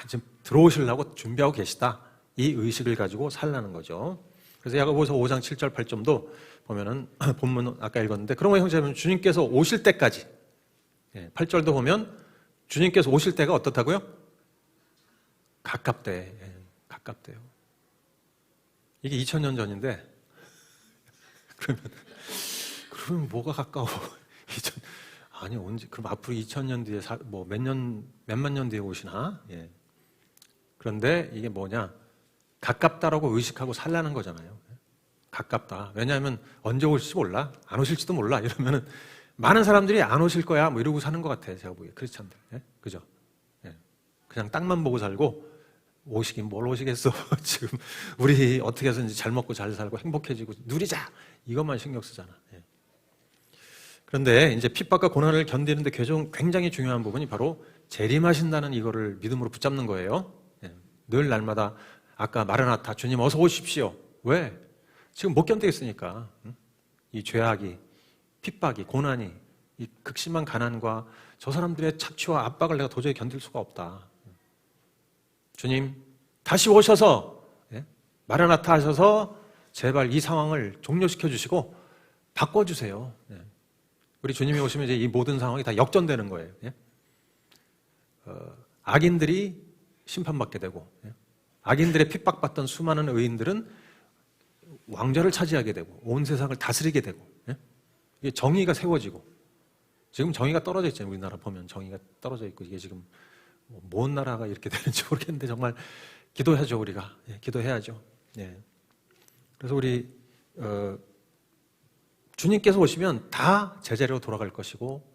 지금 들어오시려고 준비하고 계시다. 이 의식을 가지고 살라는 거죠. 그래서 야고보서 5장 7절 8절도 보면은 본문 아까 읽었는데 그런 거 형제면 주님께서 오실 때까지 8절도 보면 주님께서 오실 때가 어떻다고요? 가깝대. 가깝대요. 이게 2000년 전인데 그러면 뭐가 가까워? 아니 언제 그럼 앞으로 2000년 뒤에 뭐 몇만 년 뒤에 오시나? 예. 그런데 이게 뭐냐? 가깝다라고 의식하고 살라는 거잖아요. 가깝다. 왜냐하면 언제 오실지 몰라, 안 오실지도 몰라 이러면은 많은 사람들이 안 오실 거야 뭐 이러고 사는 것 같아요. 제가 보기에 크리스찬들, 예? 그죠? 예. 그냥 땅만 보고 살고 오시긴 뭘 오시겠어. 지금 우리 어떻게 해서든지 잘 먹고 잘 살고 행복해지고 누리자 이것만 신경 쓰잖아. 예. 그런데 이제 핍박과 고난을 견디는데 굉장히 중요한 부분이 바로 재림하신다는 이거를 믿음으로 붙잡는 거예요. 예. 늘 날마다 아까 마라나타 주님 어서 오십시오. 왜? 지금 못 견디겠으니까. 이 죄악이, 핍박이, 고난이, 이 극심한 가난과 저 사람들의 착취와 압박을 내가 도저히 견딜 수가 없다. 주님 다시 오셔서 마라나타 하셔서 제발 이 상황을 종료시켜 주시고 바꿔주세요. 우리 주님이 오시면 이제 이 모든 상황이 다 역전되는 거예요. 악인들이 심판받게 되고 악인들의 핍박받던 수많은 의인들은 왕좌를 차지하게 되고 온 세상을 다스리게 되고 이게 정의가 세워지고 지금 정의가 떨어져 있잖아요. 우리나라 보면 정의가 떨어져 있고 이게 지금 뭔 나라가 이렇게 되는지 모르겠는데 정말 기도하죠. 우리가 기도해야죠. 그래서 우리 주님께서 오시면 다 제자리로 돌아갈 것이고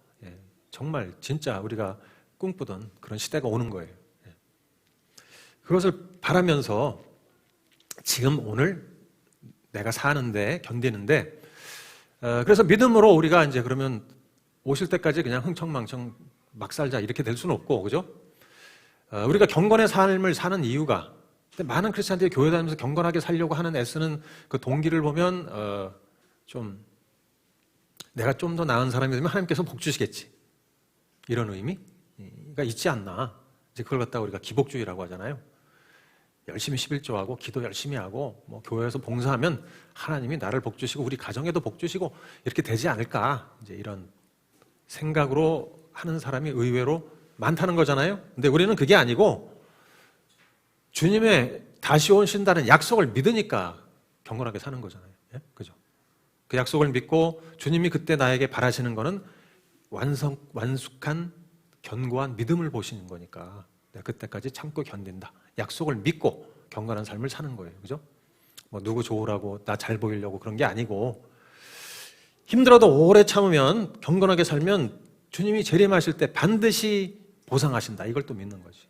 정말 진짜 우리가 꿈꾸던 그런 시대가 오는 거예요. 그것을 바라면서 지금 오늘 내가 사는데 견디는데 그래서 믿음으로 우리가 이제 그러면 오실 때까지 그냥 흥청망청 막 살자 이렇게 될 수는 없고 그죠? 우리가 경건의 삶을 사는 이유가 많은 크리스찬들이 교회 다니면서 경건하게 살려고 하는 애쓰는 그 동기를 보면 좀 내가 좀 더 나은 사람이 되면 하나님께서 복 주시겠지 이런 의미가 있지 않나. 이제 그걸 갖다가 우리가 기복주의라고 하잖아요. 열심히 11조하고 기도 열심히 하고 뭐 교회에서 봉사하면 하나님이 나를 복 주시고 우리 가정에도 복 주시고 이렇게 되지 않을까 이제 이런 생각으로 하는 사람이 의외로 많다는 거잖아요. 근데 우리는 그게 아니고 주님의 다시 오신다는 약속을 믿으니까 경건하게 사는 거잖아요. 그죠? 그 약속을 믿고 주님이 그때 나에게 바라시는 거는 완숙한 견고한 믿음을 보시는 거니까 내가 그때까지 참고 견딘다. 약속을 믿고 경건한 삶을 사는 거예요. 그죠? 뭐 누구 좋으라고 나 잘 보이려고 그런 게 아니고 힘들어도 오래 참으면 경건하게 살면 주님이 재림하실 때 반드시 보상하신다. 이걸 또 믿는 거지.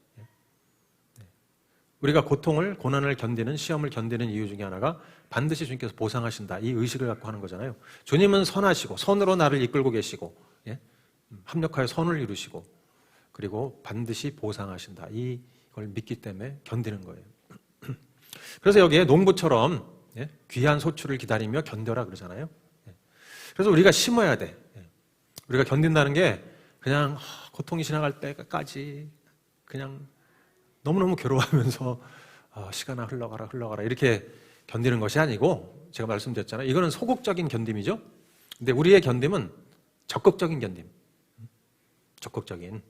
우리가 고난을 견디는 시험을 견디는 이유 중에 하나가 반드시 주님께서 보상하신다. 이 의식을 갖고 하는 거잖아요. 주님은 선하시고 선으로 나를 이끌고 계시고 합력하여 선을 이루시고 그리고 반드시 보상하신다. 이걸 믿기 때문에 견디는 거예요. 그래서 여기에 농부처럼 귀한 소출을 기다리며 견뎌라 그러잖아요. 그래서 우리가 심어야 돼. 우리가 견딘다는 게 그냥 고통이 지나갈 때까지 그냥 너무너무 괴로워하면서 시간아 흘러가라 이렇게 견디는 것이 아니고 제가 말씀드렸잖아요. 이거는 소극적인 견딤이죠. 근데 우리의 견딤은 적극적인 견딤. 적극적인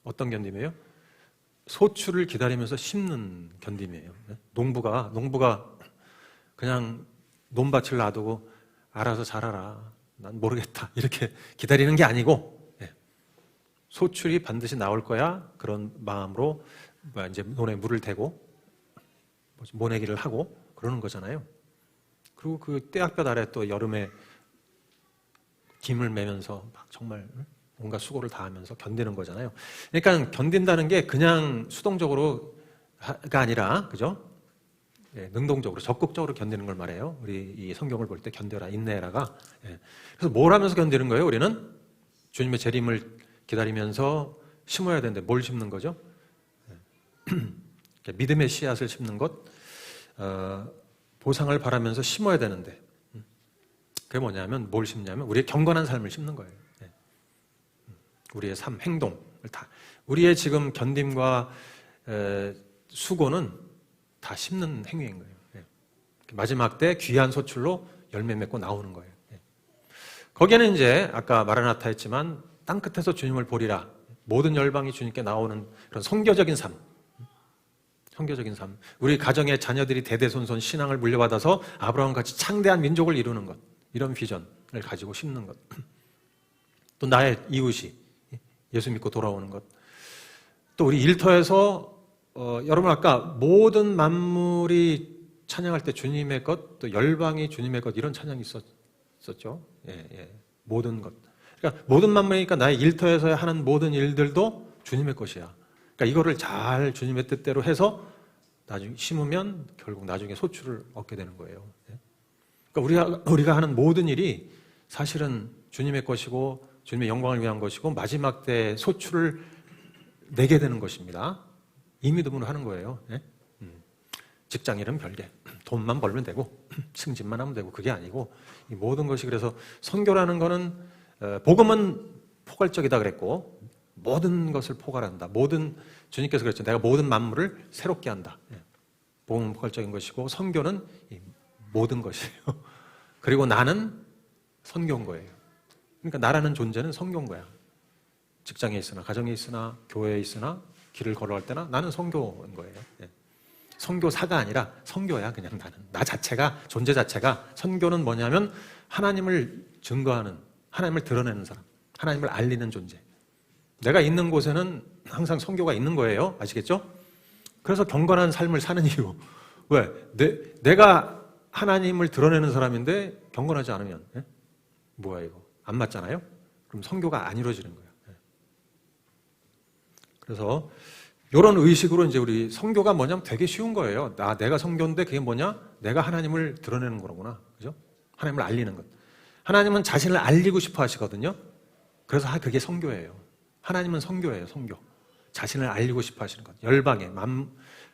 어떤 견딤이에요? 소출을 기다리면서 심는 견딤이에요. 농부가 그냥 논밭을 놔두고 알아서 자라라. 난 모르겠다. 이렇게 기다리는 게 아니고 소출이 반드시 나올 거야. 그런 마음으로 이제 논에 물을 대고 모내기를 하고 그러는 거잖아요. 그리고 그 떼약볕 아래 또 여름에 김을 매면서 막 정말 온갖 수고를 다하면서 견디는 거잖아요. 그러니까 견딘다는 게 그냥 수동적으로가 아니라 그죠? 능동적으로 적극적으로 견디는 걸 말해요. 우리 이 성경을 볼 때 견뎌라 인내라가. 그래서 뭘 하면서 견디는 거예요? 우리는 주님의 재림을 기다리면서 심어야 되는데 뭘 심는 거죠? 믿음의 씨앗을 심는 것, 보상을 바라면서 심어야 되는데 그게 뭐냐면 뭘 심냐면 우리의 경건한 삶을 심는 거예요. 우리의 삶, 행동을 다 우리의 지금 견딤과 수고는 다 심는 행위인 거예요. 마지막 때 귀한 소출로 열매 맺고 나오는 거예요. 거기에는 이제 아까 마라나타 했지만 땅 끝에서 주님을 보리라 모든 열방이 주님께 나오는 그런 선교적인 삶. 선교적인 삶. 우리 가정의 자녀들이 대대손손 신앙을 물려받아서 아브라함같이 창대한 민족을 이루는 것. 이런 비전을 가지고 심는 것. 또 나의 이웃이 예수 믿고 돌아오는 것. 또 우리 일터에서 여러분 아까 모든 만물이 찬양할 때 주님의 것, 또 열방이 주님의 것 이런 찬양이 있었죠. 모든 것. 그러니까 모든 만물이니까 나의 일터에서 하는 모든 일들도 주님의 것이야. 그러니까 이거를 잘 주님의 뜻대로 해서 나중에 심으면 결국 나중에 소출을 얻게 되는 거예요. 그러니까 우리가 하는 모든 일이 사실은 주님의 것이고 주님의 영광을 위한 것이고 마지막 때 소출을 내게 되는 것입니다. 이 믿음으로 하는 거예요. 직장 일은 별개. 돈만 벌면 되고 승진만 하면 되고 그게 아니고 이 모든 것이 그래서 선교라는 거는 복음은 포괄적이다 그랬고 모든 것을 포괄한다. 주님께서 그랬죠. 내가 모든 만물을 새롭게 한다. 복음은 포괄적인 것이고 선교는 모든 것이에요. 그리고 나는 선교인 거예요. 그러니까 나라는 존재는 선교인 거야. 직장에 있으나 가정에 있으나 교회에 있으나 길을 걸어갈 때나 나는 선교인 거예요. 선교사가 아니라 선교야. 그냥 나는 나 자체가 존재 자체가. 선교는 뭐냐면 하나님을 증거하는, 하나님을 드러내는 사람, 하나님을 알리는 존재. 내가 있는 곳에는 항상 선교가 있는 거예요. 아시겠죠? 그래서 경건한 삶을 사는 이유. 왜? 내가 하나님을 드러내는 사람인데 경건하지 않으면 뭐야 이거? 안 맞잖아요? 그럼 선교가 안 이루어지는 거예요. 그래서 이런 의식으로 이제 우리 선교가 뭐냐면 되게 쉬운 거예요. 내가 선교인데 그게 뭐냐? 내가 하나님을 드러내는 거구나. 그죠? 하나님을 알리는 것. 하나님은 자신을 알리고 싶어 하시거든요. 그래서 그게 선교예요. 하나님은 선교예요. 선교. 자신을 알리고 싶어 하시는 것. 열방에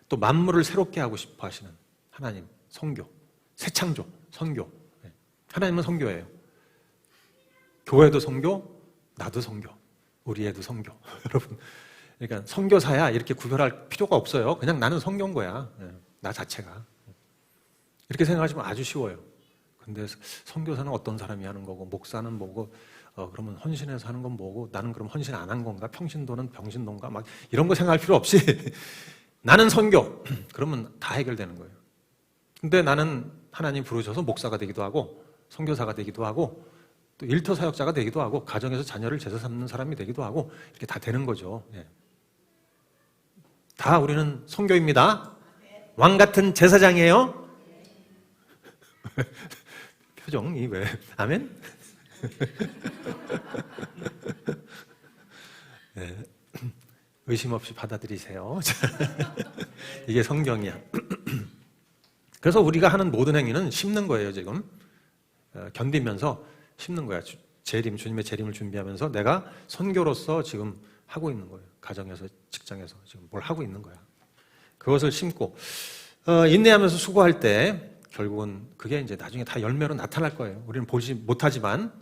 또 만물을 새롭게 하고 싶어 하시는 하나님. 선교. 새 창조. 선교. 하나님은 선교예요. 교회도 선교, 나도 선교, 우리 애도 선교. 여러분, 그러니까 선교사야 이렇게 구별할 필요가 없어요. 그냥 나는 선교인 거야. 나 자체가. 이렇게 생각하시면 아주 쉬워요. 근데 선교사는 어떤 사람이 하는 거고, 목사는 뭐고, 그러면 헌신해서 하는 건 뭐고, 나는 그럼 헌신 안 한 건가? 평신도는 병신도인가? 막 이런 거 생각할 필요 없이 나는 선교. 그러면 다 해결되는 거예요. 근데 나는 하나님 부르셔서 목사가 되기도 하고, 선교사가 되기도 하고, 또 일터 사역자가 되기도 하고, 가정에서 자녀를 제사 삼는 사람이 되기도 하고, 이렇게 다 되는 거죠. 다 우리는 선교입니다. 왕 같은 제사장이에요. 표정이 왜? 아멘? 의심 없이 받아들이세요. 이게 성경이야. 그래서 우리가 하는 모든 행위는 심는 거예요, 지금. 견디면서 심는 거야. 주님의 재림을 준비하면서 내가 선교로서 지금 하고 있는 거예요. 가정에서, 직장에서 지금 뭘 하고 있는 거야. 그것을 심고, 인내하면서 수고할 때 결국은 그게 이제 나중에 다 열매로 나타날 거예요. 우리는 보지 못하지만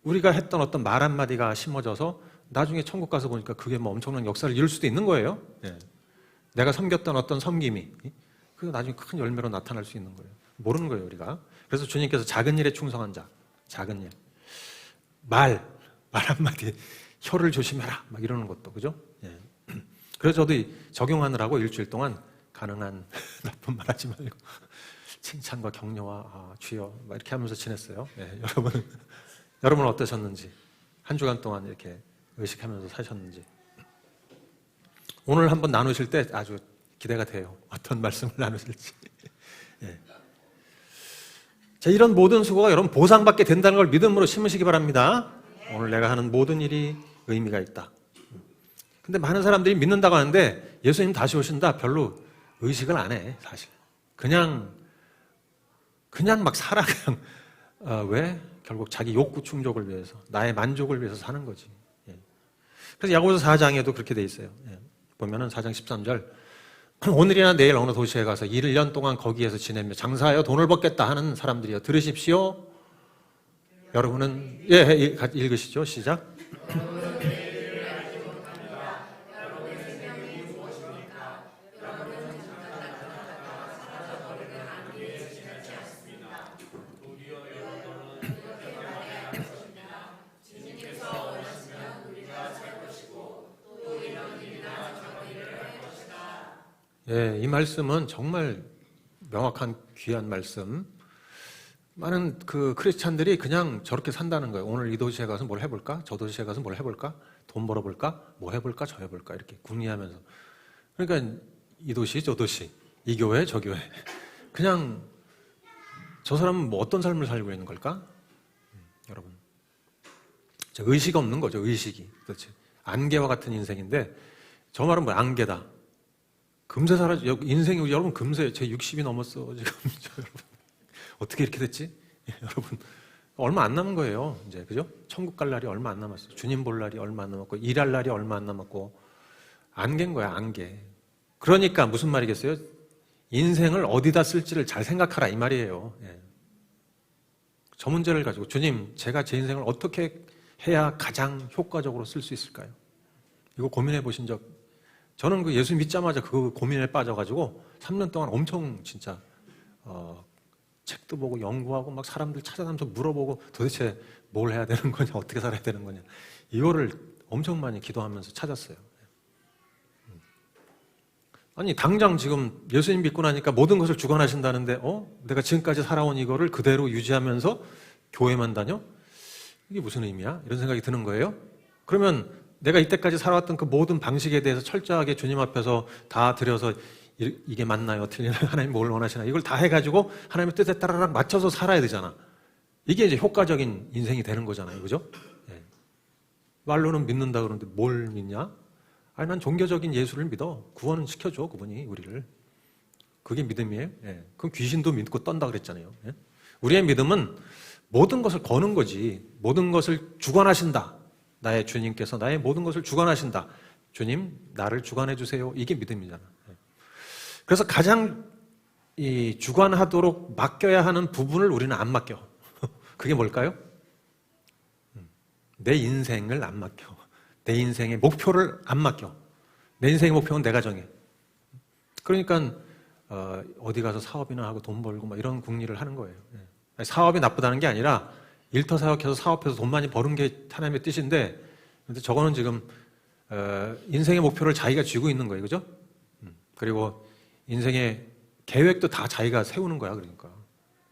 우리가 했던 어떤 말 한마디가 심어져서 나중에 천국 가서 보니까 그게 뭐 엄청난 역사를 이룰 수도 있는 거예요. 내가 섬겼던 어떤 섬김이 그게 나중에 큰 열매로 나타날 수 있는 거예요. 모르는 거예요, 우리가. 그래서 주님께서 작은 일에 충성한 자, 작은 일. 말 한마디, 혀를 조심해라. 막 이러는 것도, 그죠? 그래서 저도 적용하느라고 일주일 동안 가능한 나쁜 말 하지 말고 칭찬과 격려와 주여 막 이렇게 하면서 지냈어요. 여러분은 어떠셨는지, 한 주간 동안 이렇게 의식하면서 사셨는지. 오늘 한번 나누실 때 아주 기대가 돼요. 어떤 말씀을 나누실지. 자, 이런 모든 수고가 여러분 보상받게 된다는 걸 믿음으로 심으시기 바랍니다. 오늘 내가 하는 모든 일이 의미가 있다. 근데 많은 사람들이 믿는다고 하는데 예수님 다시 오신다 별로 의식을 안 해, 사실. 그냥 막 살아, 그냥. 왜? 결국 자기 욕구 충족을 위해서, 나의 만족을 위해서 사는 거지. 그래서 야고보서 4장에도 그렇게 돼 있어요. 보면은 4장 13절. 오늘이나 내일 어느 도시에 가서 1년 동안 거기에서 지내며 장사하여 돈을 벌겠다 하는 사람들이여 들으십시오. 여러분은 읽으시죠. 시작. 이 말씀은 정말 명확한 귀한 말씀. 많은 그 크리스찬들이 그냥 저렇게 산다는 거예요. 오늘 이 도시에 가서 뭘 해볼까? 저 도시에 가서 뭘 해볼까? 돈 벌어볼까? 뭐 해볼까? 저 해볼까? 이렇게 궁리하면서. 그러니까 이 도시, 저 도시, 이 교회, 저 교회. 그냥 저 사람은 뭐 어떤 삶을 살고 있는 걸까? 여러분. 의식 없는 거죠, 의식이. 그렇지. 안개와 같은 인생인데, 저 말은 뭐 안개다. 금세 사라져. 인생이, 여러분, 금세, 제 60이 넘었어, 지금. 여러분. 어떻게 이렇게 됐지? 여러분. 얼마 안 남은 거예요, 이제. 그죠? 천국 갈 날이 얼마 안 남았어요. 주님 볼 날이 얼마 안 남았고, 일할 날이 얼마 안 남았고, 안개인 거야, 안개. 그러니까 무슨 말이겠어요? 인생을 어디다 쓸지를 잘 생각하라, 이 말이에요. 예. 저 문제를 가지고, 주님, 제가 제 인생을 어떻게 해야 가장 효과적으로 쓸 수 있을까요? 이거 고민해 보신 적, 저는 그 예수 믿자마자 그 고민에 빠져가지고 3년 동안 엄청 진짜 책도 보고 연구하고 막 사람들 찾아다니면서 물어보고 도대체 뭘 해야 되는 거냐, 어떻게 살아야 되는 거냐, 이거를 엄청 많이 기도하면서 찾았어요. 아니 당장 지금 예수님 믿고 나니까 모든 것을 주관하신다는데 내가 지금까지 살아온 이거를 그대로 유지하면서 교회만 다녀? 이게 무슨 의미야? 이런 생각이 드는 거예요. 그러면 내가 이때까지 살아왔던 그 모든 방식에 대해서 철저하게 주님 앞에서 다 드려서 이게 맞나요? 틀리나요? 하나님 뭘 원하시나? 이걸 다 해가지고 하나님의 뜻에 따라락 맞춰서 살아야 되잖아. 이게 이제 효과적인 인생이 되는 거잖아요. 그죠? 예. 말로는 믿는다 그러는데 뭘 믿냐? 아니, 난 종교적인 예수를 믿어. 구원은 시켜줘, 그분이 우리를. 그게 믿음이에요. 예. 그럼 귀신도 믿고 떤다 그랬잖아요. 예. 우리의 믿음은 모든 것을 거는 거지. 모든 것을 주관하신다. 나의 주님께서 나의 모든 것을 주관하신다. 주님, 나를 주관해 주세요. 이게 믿음이잖아. 그래서 가장 이 주관하도록 맡겨야 하는 부분을 우리는 안 맡겨. 그게 뭘까요? 내 인생을 안 맡겨. 내 인생의 목표를 안 맡겨. 내 인생의 목표는 내가 정해. 그러니까 어디 가서 사업이나 하고 돈 벌고 막 이런 궁리를 하는 거예요. 사업이 나쁘다는 게 아니라 일터사역해서 사업해서 돈 많이 버는 게 하나님의 뜻인데, 근데 저거는 지금 인생의 목표를 자기가 쥐고 있는 거예요, 그죠? 그리고 인생의 계획도 다 자기가 세우는 거야. 그러니까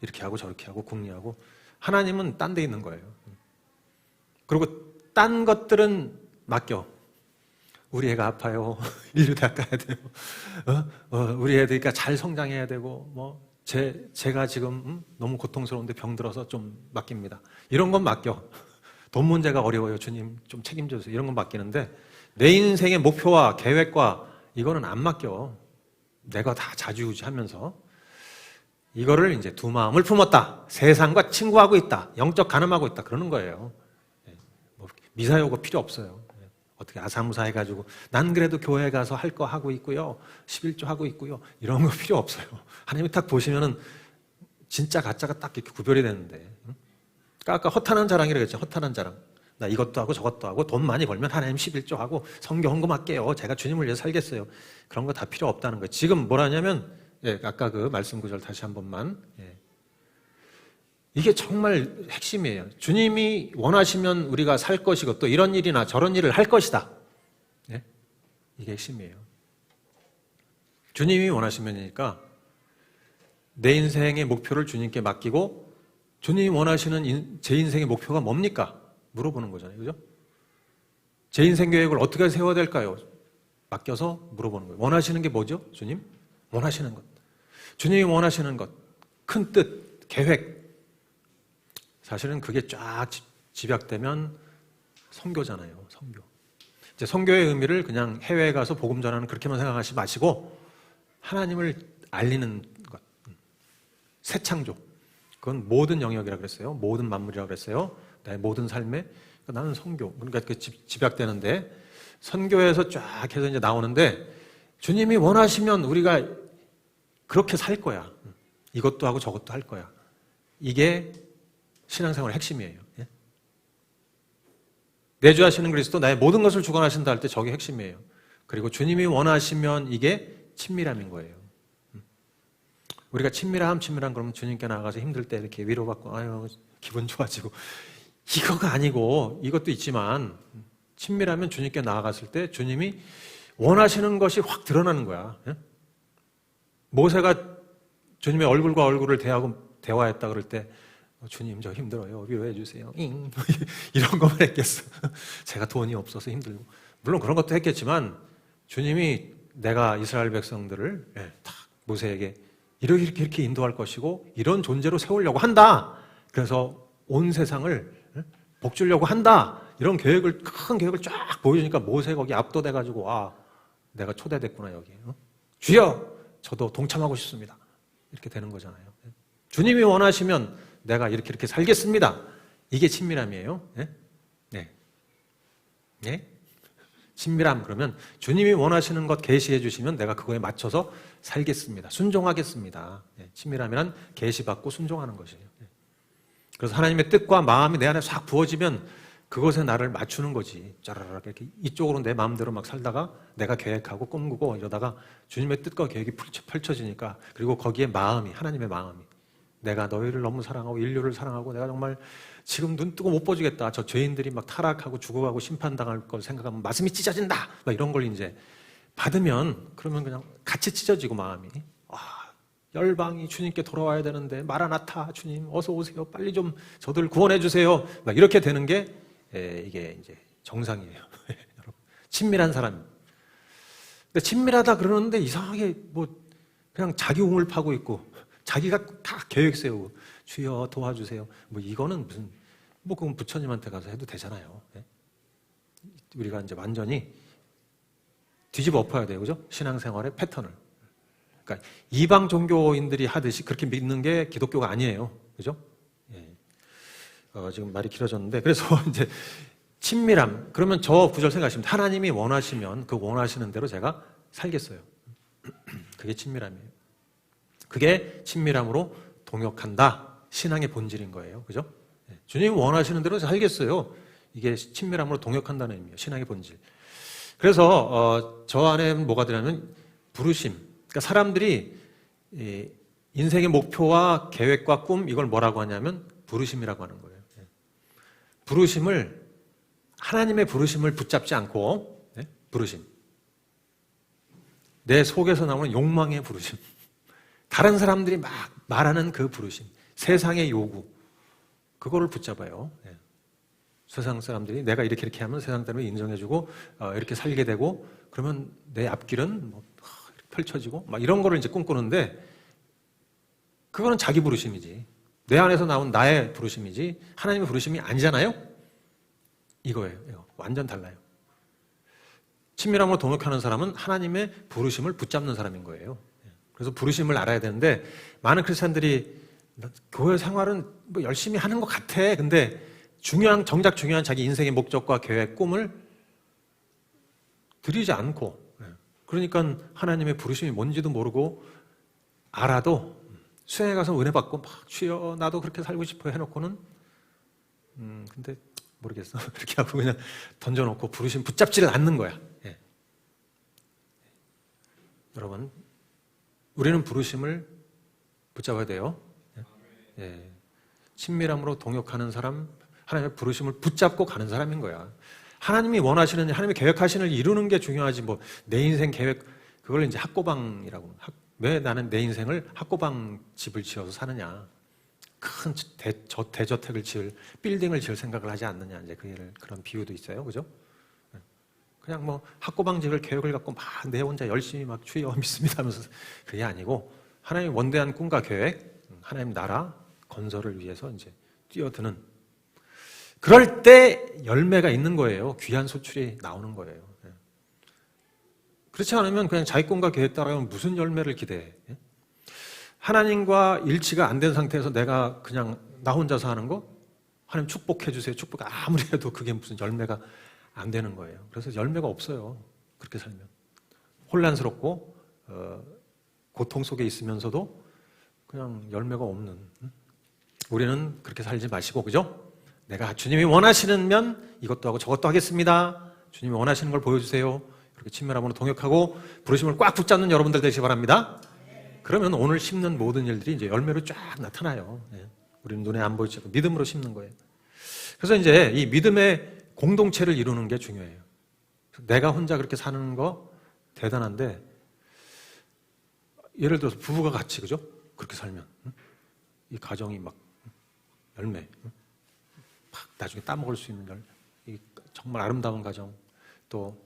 이렇게 하고 저렇게 하고 궁리하고, 하나님은 딴 데 있는 거예요. 그리고 딴 것들은 맡겨. 우리 애가 아파요. 인류 대학 가야 돼요. 우리 애들이니까 잘 성장해야 되고, 뭐 제가 지금 너무 고통스러운데 병들어서 좀 맡깁니다. 이런 건 맡겨. 돈 문제가 어려워요. 주님 좀 책임져 주세요. 이런 건 맡기는데 내 인생의 목표와 계획과 이거는 안 맡겨. 내가 다 좌지우지하면서 이거를 이제 두 마음을 품었다. 세상과 친구하고 있다. 영적 간음하고 있다. 그러는 거예요. 뭐 미사여고 필요 없어요. 어떻게 아사무사 해가지고 난 그래도 교회 가서 할 거 하고 있고요. 11조 하고 있고요. 이런 거 필요 없어요. 하나님이 딱 보시면은 진짜 가짜가 딱 이렇게 구별이 되는데. 그러니까 아까 허탄한 자랑이라고 했죠. 허탄한 자랑. 나 이것도 하고 저것도 하고 돈 많이 벌면 하나님 11조 하고 성교 헌금할게요. 제가 주님을 위해서 살겠어요. 그런 거 다 필요 없다는 거예요. 지금 뭐라냐면 아까 그 말씀 구절 다시 한 번만. 이게 정말 핵심이에요. 주님이 원하시면 우리가 살 것이고 또 이런 일이나 저런 일을 할 것이다. 이게 핵심이에요. 주님이 원하시면이니까 내 인생의 목표를 주님께 맡기고 주님이 원하시는 제 인생의 목표가 뭡니까? 물어보는 거잖아요. 그죠? 제 인생 계획을 어떻게 세워야 될까요? 맡겨서 물어보는 거예요. 원하시는 게 뭐죠? 주님? 원하시는 것. 주님이 원하시는 것. 큰 뜻, 계획. 사실은 그게 쫙 집약되면 선교잖아요. 선교. 이제 선교의 의미를 그냥 해외에 가서 복음 전하는 그렇게만 생각하지 마시고 하나님을 알리는 것. 새 창조. 그건 모든 영역이라고 그랬어요. 모든 만물이라고 그랬어요. 나의 모든 삶에. 그러니까 나는 선교. 그러니까 그 집약되는데 선교에서 쫙 해서 이제 나오는데 주님이 원하시면 우리가 그렇게 살 거야. 이것도 하고 저것도 할 거야. 이게 신앙생활의 핵심이에요. 내주하시는 그리스도 나의 모든 것을 주관하신다 할 때 저게 핵심이에요. 그리고 주님이 원하시면 이게 친밀함인 거예요. 우리가 친밀함 그러면 주님께 나가서 힘들 때 이렇게 위로받고 아유 기분 좋아지고 이거가 아니고 이것도 있지만 친밀하면 주님께 나아갔을 때 주님이 원하시는 것이 확 드러나는 거야. 모세가 주님의 얼굴과 얼굴을 대화했다 그럴 때 주님 저 힘들어요. 위로해 주세요. 이런 것만 했겠어. 제가 돈이 없어서 힘들고. 물론 그런 것도 했겠지만 주님이 내가 이스라엘 백성들을 다 모세에게 이렇게 인도할 것이고 이런 존재로 세우려고 한다. 그래서 온 세상을 복 주려고 한다. 이런 큰 계획을 쫙 보여주니까 모세 거기 압도돼가지고 내가 초대됐구나 여기. 주여 저도 동참하고 싶습니다. 이렇게 되는 거잖아요. 주님이 원하시면 내가 이렇게 살겠습니다. 이게 친밀함이에요. 네. 네? 친밀함 그러면 주님이 원하시는 것 계시해 주시면 내가 그거에 맞춰서 살겠습니다. 순종하겠습니다. 친밀함이란 계시받고 순종하는 것이에요. 그래서 하나님의 뜻과 마음이 내 안에 싹 부어지면 그것에 나를 맞추는 거지. 짜라락 이렇게 이쪽으로 내 마음대로 막 살다가 내가 계획하고 꿈꾸고 이러다가 주님의 뜻과 계획이 펼쳐지니까 그리고 거기에 하나님의 마음이 내가 너희를 너무 사랑하고 인류를 사랑하고 내가 정말 지금 눈 뜨고 못 보주겠다. 저 죄인들이 막 타락하고 죽어가고 심판당할 걸 생각하면 가슴이 찢어진다. 막 이런 걸 이제 받으면 그러면 그냥 같이 찢어지고 마음이 열방이 주님께 돌아와야 되는데 마라나타 주님 어서 오세요. 빨리 좀 저들 구원해 주세요. 막 이렇게 되는 게 이게 이제 정상이에요. 여러분 친밀한 사람. 근데 친밀하다 그러는데 이상하게 뭐 그냥 자기 우물 파고 있고 자기가 다 계획 세우고 주여 도와주세요. 뭐 이거는 무슨 그건 부처님한테 가서 해도 되잖아요. 우리가 이제 완전히 뒤집어 엎어야 돼요, 그죠? 신앙생활의 패턴을. 그러니까 이방 종교인들이 하듯이 그렇게 믿는 게 기독교가 아니에요, 그죠? 지금 말이 길어졌는데 그래서 이제 친밀함. 그러면 저 구절 생각하시면 하나님이 원하시면 그 원하시는 대로 제가 살겠어요. 그게 친밀함이에요. 그게 친밀함으로 동역한다. 신앙의 본질인 거예요. 그죠? 주님이 원하시는 대로 살겠어요. 이게 친밀함으로 동역한다는 의미예요. 신앙의 본질. 그래서 저 안에는 뭐가 들어가면 부르심. 그러니까 사람들이 인생의 목표와 계획과 꿈 이걸 뭐라고 하냐면 부르심이라고 하는 거예요. 하나님의 부르심을 붙잡지 않고 부르심. 내 속에서 나오는 욕망의 부르심. 다른 사람들이 막 말하는 그 부르심, 세상의 요구, 그거를 붙잡아요. 세상 사람들이 내가 이렇게 하면 세상 사람이 인정해주고 이렇게 살게 되고 그러면 내 앞길은 펼쳐지고 막 이런 거를 이제 꿈꾸는데 그거는 자기 부르심이지. 내 안에서 나온 나의 부르심이지 하나님의 부르심이 아니잖아요. 이거예요. 이거. 완전 달라요. 친밀함으로 동역하는 사람은 하나님의 부르심을 붙잡는 사람인 거예요. 그래서 부르심을 알아야 되는데 많은 크리스찬들이 교회 생활은 뭐 열심히 하는 것 같아. 근데 정작 중요한 자기 인생의 목적과 계획, 꿈을 들이지 않고 그러니까 하나님의 부르심이 뭔지도 모르고 알아도 수행에 가서 은혜 받고 막 주여 나도 그렇게 살고 싶어 해놓고는 근데 모르겠어. 그렇게 하고 그냥 던져놓고 부르심 붙잡지를 않는 거야. 여러분 우리는 부르심을 붙잡아야 돼요. 친밀함으로 동역하는 사람, 하나님의 부르심을 붙잡고 가는 사람인 거야. 하나님이 원하시는, 하나님의 계획하시는 일 이루는 게 중요하지, 내 인생 계획, 그걸 이제 학고방이라고. 왜 나는 내 인생을 학고방 집을 지어서 사느냐. 큰 대저택을 빌딩을 지을 생각을 하지 않느냐. 이제 그런 비유도 있어요. 그죠? 그냥 학고방 집을 계획을 갖고 막 내 혼자 열심히 막 주여 믿습니다 하면서 그게 아니고 하나님의 원대한 꿈과 계획, 하나님 나라 건설을 위해서 이제 뛰어드는 그럴 때 열매가 있는 거예요. 귀한 소출이 나오는 거예요. 그렇지 않으면 그냥 자기 꿈과 계획 따라가면 무슨 열매를 기대해? 하나님과 일치가 안 된 상태에서 내가 그냥 나 혼자서 하는 거? 하나님 축복해 주세요. 축복 아무리 해도 그게 무슨 열매가 안 되는 거예요. 그래서 열매가 없어요. 그렇게 살면. 혼란스럽고 고통 속에 있으면서도 그냥 열매가 없는. 우리는 그렇게 살지 마시고, 그죠? 내가 주님이 원하시면 이것도 하고 저것도 하겠습니다. 주님이 원하시는 걸 보여주세요. 이렇게 친밀함으로 동역하고 부르심을 꽉 붙잡는 여러분들 되시기 바랍니다. 그러면 오늘 심는 모든 일들이 이제 열매로 쫙 나타나요. 우리는 눈에 안 보이지 않고 믿음으로 심는 거예요. 그래서 이제 이 믿음의 공동체를 이루는 게 중요해요. 내가 혼자 그렇게 사는 거 대단한데 예를 들어서 부부가 같이, 그죠? 그렇게 살면 이 가정이 막 열매. 막 나중에 따먹을 수 있는 이 정말 아름다운 가정. 또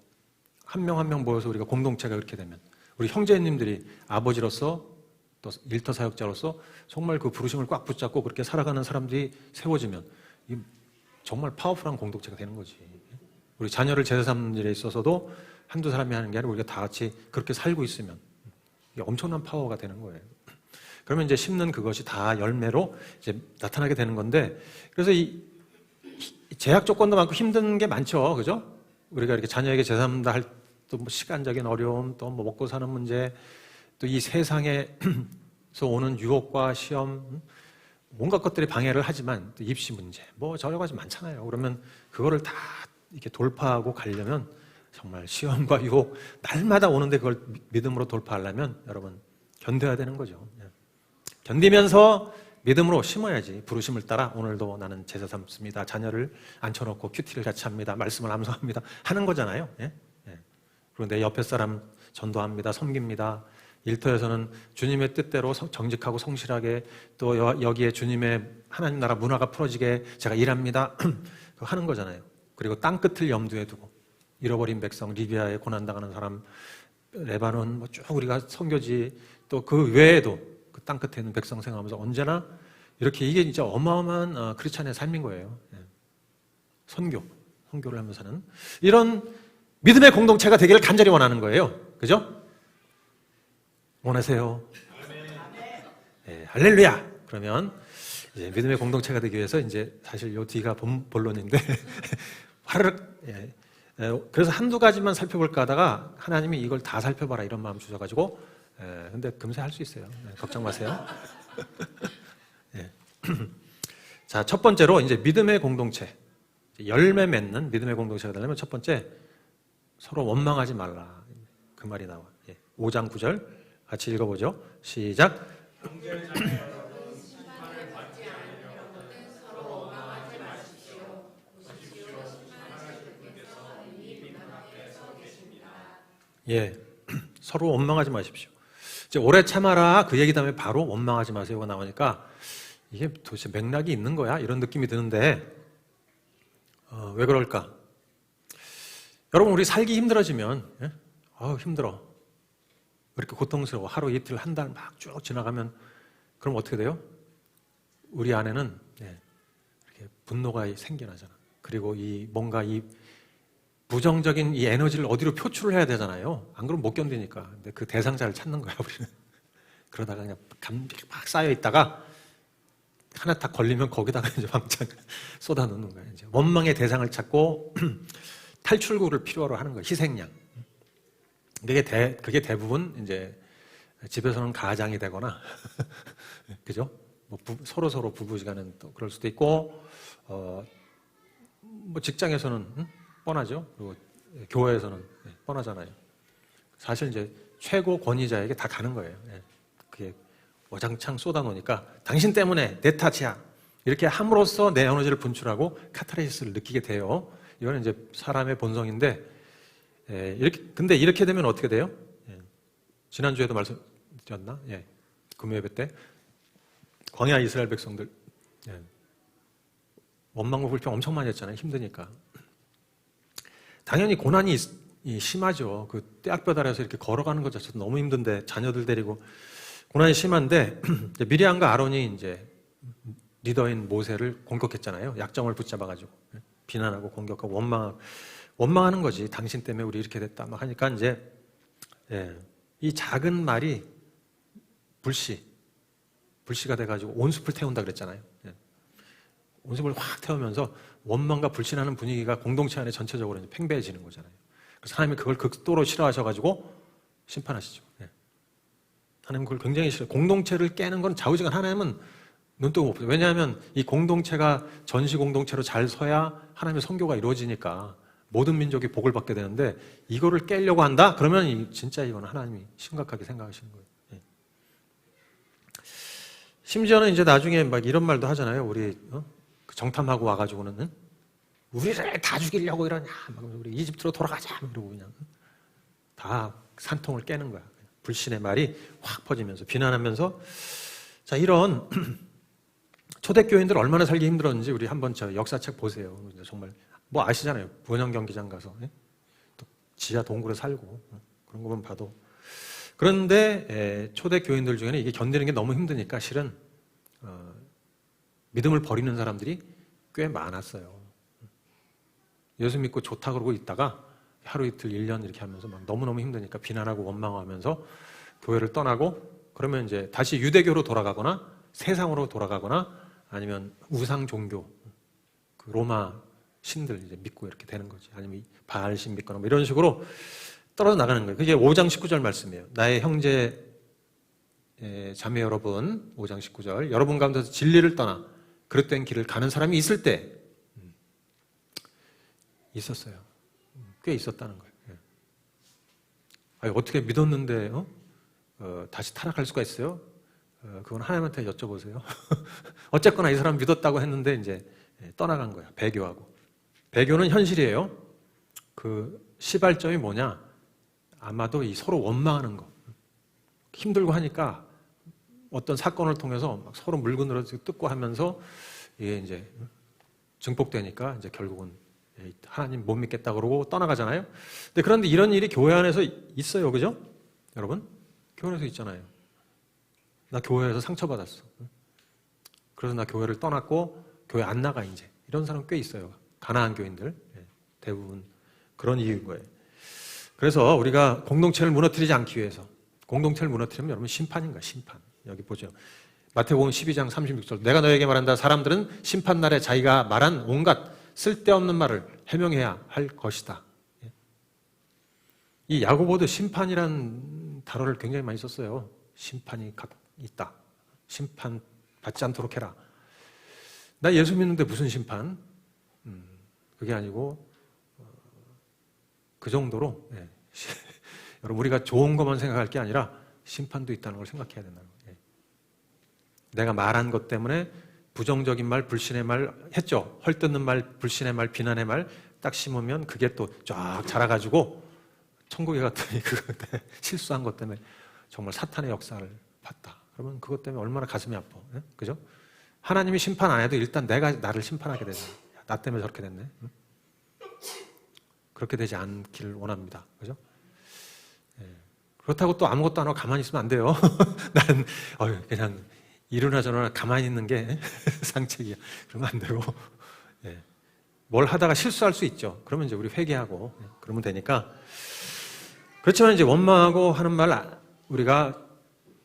한 명 한 명 모여서 우리가 공동체가 그렇게 되면 우리 형제님들이 아버지로서 또 일터 사역자로서 정말 그 부르심을 꽉 붙잡고 그렇게 살아가는 사람들이 세워지면 이 정말 파워풀한 공동체가 되는 거지. 우리 자녀를 제사 삼는 일에 있어서도 한두 사람이 하는 게 아니라 우리가 다 같이 그렇게 살고 있으면 이게 엄청난 파워가 되는 거예요. 그러면 이제 심는 그것이 다 열매로 이제 나타나게 되는 건데, 그래서 이 제약 조건도 많고 힘든 게 많죠, 그죠? 우리가 이렇게 자녀에게 제사 삼는다 할 또 뭐 시간적인 어려움, 또 뭐 먹고 사는 문제, 또 이 세상에서 오는 유혹과 시험, 온갖 것들이 방해를 하지만 또 입시 문제, 뭐 여러 가지 많잖아요. 그러면 그거를 다 이렇게 돌파하고 가려면 정말 시험과 유혹 날마다 오는데 그걸 믿음으로 돌파하려면 여러분 견뎌야 되는 거죠. 견디면서 믿음으로 심어야지. 부르심을 따라 오늘도 나는 제사 삼습니다. 자녀를 앉혀놓고 큐티를 같이 합니다. 말씀을 암송합니다. 하는 거잖아요. 예? 예. 그리고 내 옆에 사람 전도합니다. 섬깁니다. 일터에서는 주님의 뜻대로 정직하고 성실하게 또 여기에 주님의 하나님 나라 문화가 풀어지게 제가 일합니다. 그거 하는 거잖아요. 그리고 땅끝을 염두에 두고 잃어버린 백성, 리비아에 고난당하는 사람, 레바논 뭐 쭉 우리가 선교지 또 그 외에도 그 땅끝에 있는 백성 생각하면서 언제나 이렇게 이게 진짜 어마어마한 크리스찬의 삶인 거예요. 예. 선교를 하면서 사는 이런 믿음의 공동체가 되기를 간절히 원하는 거예요. 그죠? 원하세요? 예, 할렐루야! 그러면 이제 믿음의 공동체가 되기 위해서 이제 사실 요 뒤가 본론인데 화르륵 예. 그래서 한두 가지만 살펴볼까 하다가 하나님이 이걸 다 살펴봐라 이런 마음 주셔가지고 근데 금세 할 수 있어요. 걱정 마세요. 예. 자, 첫 번째로 이제 믿음의 공동체, 열매 맺는 믿음의 공동체가 되려면 첫 번째 서로 원망하지 말라 그 말이 나와. 예. 5장 9절 같이 읽어보죠. 시작. 예, 서로 원망하지 마십시오. 이제 오래 참아라 그 얘기 다음에 바로 원망하지 마세요가 나오니까 이게 도대체 맥락이 있는 거야? 이런 느낌이 드는데 왜 그럴까? 여러분 우리 살기 힘들어지면 예? 힘들어. 왜 이렇게 고통스러워? 하루 이틀 한 달 막 쭉 지나가면 그럼 어떻게 돼요? 우리 안에는 이렇게 분노가 생겨나잖아. 그리고 이 뭔가 이 부정적인 이 에너지를 어디로 표출을 해야 되잖아요. 안 그러면 못 견디니까. 근데 그 대상자를 찾는 거야, 우리는. 그러다가 그냥 막 쌓여 있다가 하나 딱 걸리면 거기다가 이제 왕창 쏟아 넣는 거야. 이제 원망의 대상을 찾고 탈출구를 필요로 하는 거야. 희생양. 그게 대부분 이제 집에서는 가장이 되거나, 그죠? 뭐 서로 부부지간은 또 그럴 수도 있고, 뭐 직장에서는 뻔하죠. 그리고 교회에서는 뻔하잖아요. 사실 이제 최고 권위자에게 다 가는 거예요. 그게 와장창 쏟아놓으니까 당신 때문에 내 탓이야. 이렇게 함으로써 내 에너지를 분출하고 카타르시스를 느끼게 돼요. 이거는 이제 사람의 본성인데, 근데 이렇게 되면 어떻게 돼요? 지난주에도 말씀드렸나? 금요 예배 때 광야 이스라엘 백성들 원망과 불평 엄청 많이 했잖아요. 힘드니까. 당연히 고난이 심하죠. 그 떼약볕 아래서 이렇게 걸어가는 것 자체도 너무 힘든데 자녀들 데리고 고난이 심한데 미리암과 아론이 이제 리더인 모세를 공격했잖아요. 약점을 붙잡아가지고 비난하고 공격하고 원망하는 거지. 당신 때문에 우리 이렇게 됐다 막 하니까 이제 이 작은 말이 불씨가 돼가지고 온 숲을 태운다 그랬잖아요. 온 숲을 확 태우면서 원망과 불신하는 분위기가 공동체 안에 전체적으로 이제 팽배해지는 거잖아요. 그래서 하나님이 그걸 극도로 싫어하셔가지고 심판하시죠. 하나님은 그걸 굉장히 싫어요. 공동체를 깨는 건 좌우지간 하나님은 눈뜨고 못 보죠. 왜냐하면 이 공동체가 전시 공동체로 잘 서야 하나님의 선교가 이루어지니까 모든 민족이 복을 받게 되는데 이거를 깨려고 한다? 그러면 진짜 이건 하나님이 심각하게 생각하시는 거예요. 심지어는 이제 나중에 막 이런 말도 하잖아요. 우리 정탐하고 와가지고는 우리를 다 죽이려고 이러냐? 막 우리 이집트로 돌아가자. 이러고 그냥 다 산통을 깨는 거야. 불신의 말이 확 퍼지면서 비난하면서 자 이런 초대교인들 얼마나 살기 힘들었는지 우리 한번 저 역사책 보세요. 정말 뭐 아시잖아요. 부원형 경기장 가서 또 지하 동굴에 살고 그런 것만 봐도. 그런데 초대교인들 중에는 이게 견디는 게 너무 힘드니까 실은 믿음을 버리는 사람들이 꽤 많았어요. 예수 믿고 좋다 그러고 있다가 하루 이틀 1년 이렇게 하면서 막 너무너무 힘드니까 비난하고 원망하면서 교회를 떠나고 그러면 이제 다시 유대교로 돌아가거나 세상으로 돌아가거나 아니면 우상 종교, 그 로마 신들 이제 믿고 이렇게 되는 거지. 아니면 바알신 믿거나 뭐 이런 식으로 떨어져 나가는 거예요. 그게 5장 19절 말씀이에요. 나의 형제 자매 여러분, 5장 19절. 여러분 가운데서 진리를 떠나 그릇된 길을 가는 사람이 있을 때 있었어요. 꽤 있었다는 거예요. 아니, 어떻게 믿었는데 다시 타락할 수가 있어요? 그건 하나님한테 여쭤보세요. 어쨌거나 이 사람 믿었다고 했는데 이제 떠나간 거야. 배교하고. 배교는 현실이에요. 그 시발점이 뭐냐? 아마도 이 서로 원망하는 거. 힘들고 하니까 어떤 사건을 통해서 막 서로 물건으로 뜯고 하면서 이게 이제 증폭되니까 이제 결국은 하나님 못 믿겠다 그러고 떠나가잖아요. 근데 그런데 이런 일이 교회 안에서 있어요. 그죠? 여러분? 교회 안에서 있잖아요. 나 교회에서 상처받았어. 그래서 나 교회를 떠났고 교회 안 나가 이제. 이런 사람 꽤 있어요. 가나안 교인들. 대부분 그런 이유인 거예요. 그래서 우리가 공동체를 무너뜨리지 않기 위해서 공동체를 무너뜨리면 여러분 심판인가 심판. 여기 보죠. 마태복음 12장 36절 내가 너에게 말한다. 사람들은 심판날에 자기가 말한 온갖 쓸데없는 말을 해명해야 할 것이다. 이 야고보도 심판이란 단어를 굉장히 많이 썼어요. 심판이 있다. 심판 받지 않도록 해라. 나 예수 믿는데 무슨 심판? 그게 아니고 그 정도로 여러분 우리가 좋은 것만 생각할 게 아니라 심판도 있다는 걸 생각해야 된다는 거예요. 내가 말한 것 때문에 부정적인 말, 불신의 말 했죠. 헐뜯는 말, 불신의 말, 비난의 말 딱 심으면 그게 또 쫙 자라가지고 천국에 갔더니 그거 실수한 것 때문에 정말 사탄의 역사를 봤다. 그러면 그것 때문에 얼마나 가슴이 아파. 그죠? 하나님이 심판 안 해도 일단 내가 나를 심판하게 되잖아. 나 때문에 저렇게 됐네. 그렇게 되지 않기를 원합니다. 그죠? 그렇다고 또 아무것도 안 하고 가만히 있으면 안 돼요. 나는 그냥 이러나 저러나 가만히 있는 게 상책이야. 그러면 안 되고 뭘 하다가 실수할 수 있죠. 그러면 이제 우리 회개하고 그러면 되니까. 그렇지만 이제 원망하고 하는 말 우리가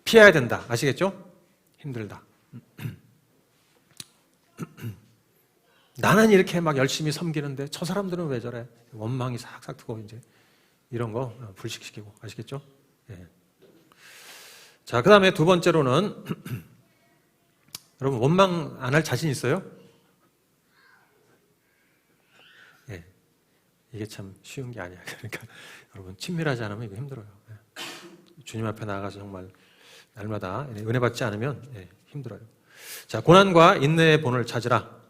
피해야 된다. 아시겠죠? 힘들다. 나는 이렇게 막 열심히 섬기는데 저 사람들은 왜 저래? 원망이 싹싹 트고 이제 이런 거 불식시키고. 아시겠죠? 자, 그 다음에 두 번째로는 여러분 원망 안 할 자신 있어요? 이게 참 쉬운 게 아니야. 그러니까 여러분 친밀하지 않으면 이거 힘들어요. 주님 앞에 나가서 정말 날마다 은혜 받지 않으면 힘들어요. 자, 고난과 인내의 본을 찾으라.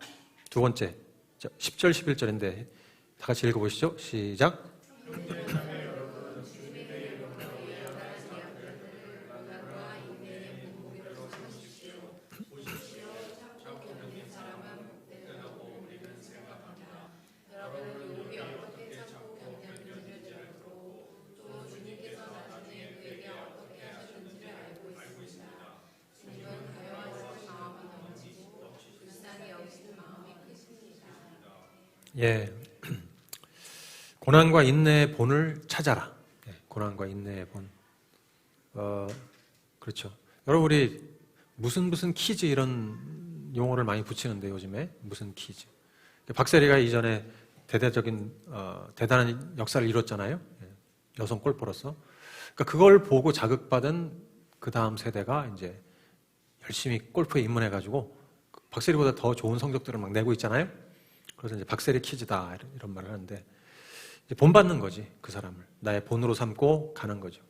두 번째 10절 11절인데 다 같이 읽어보시죠. 시작. 예, 고난과 인내의 본을 찾아라. 고난과 인내의 본. 그렇죠. 여러분 우리 무슨 퀴즈 이런 용어를 많이 붙이는데 요즘에 무슨 퀴즈. 박세리가 이전에 대단한 역사를 이뤘잖아요. 여성 골퍼로서. 그러니까 그걸 보고 자극받은 그 다음 세대가 이제 열심히 골프에 입문해가지고 박세리보다 더 좋은 성적들을 막 내고 있잖아요. 그래서 이제 박세리 퀴즈다 이런 말을 하는데 이제 본받는 거지 그 사람을 나의 본으로 삼고 가는 거죠.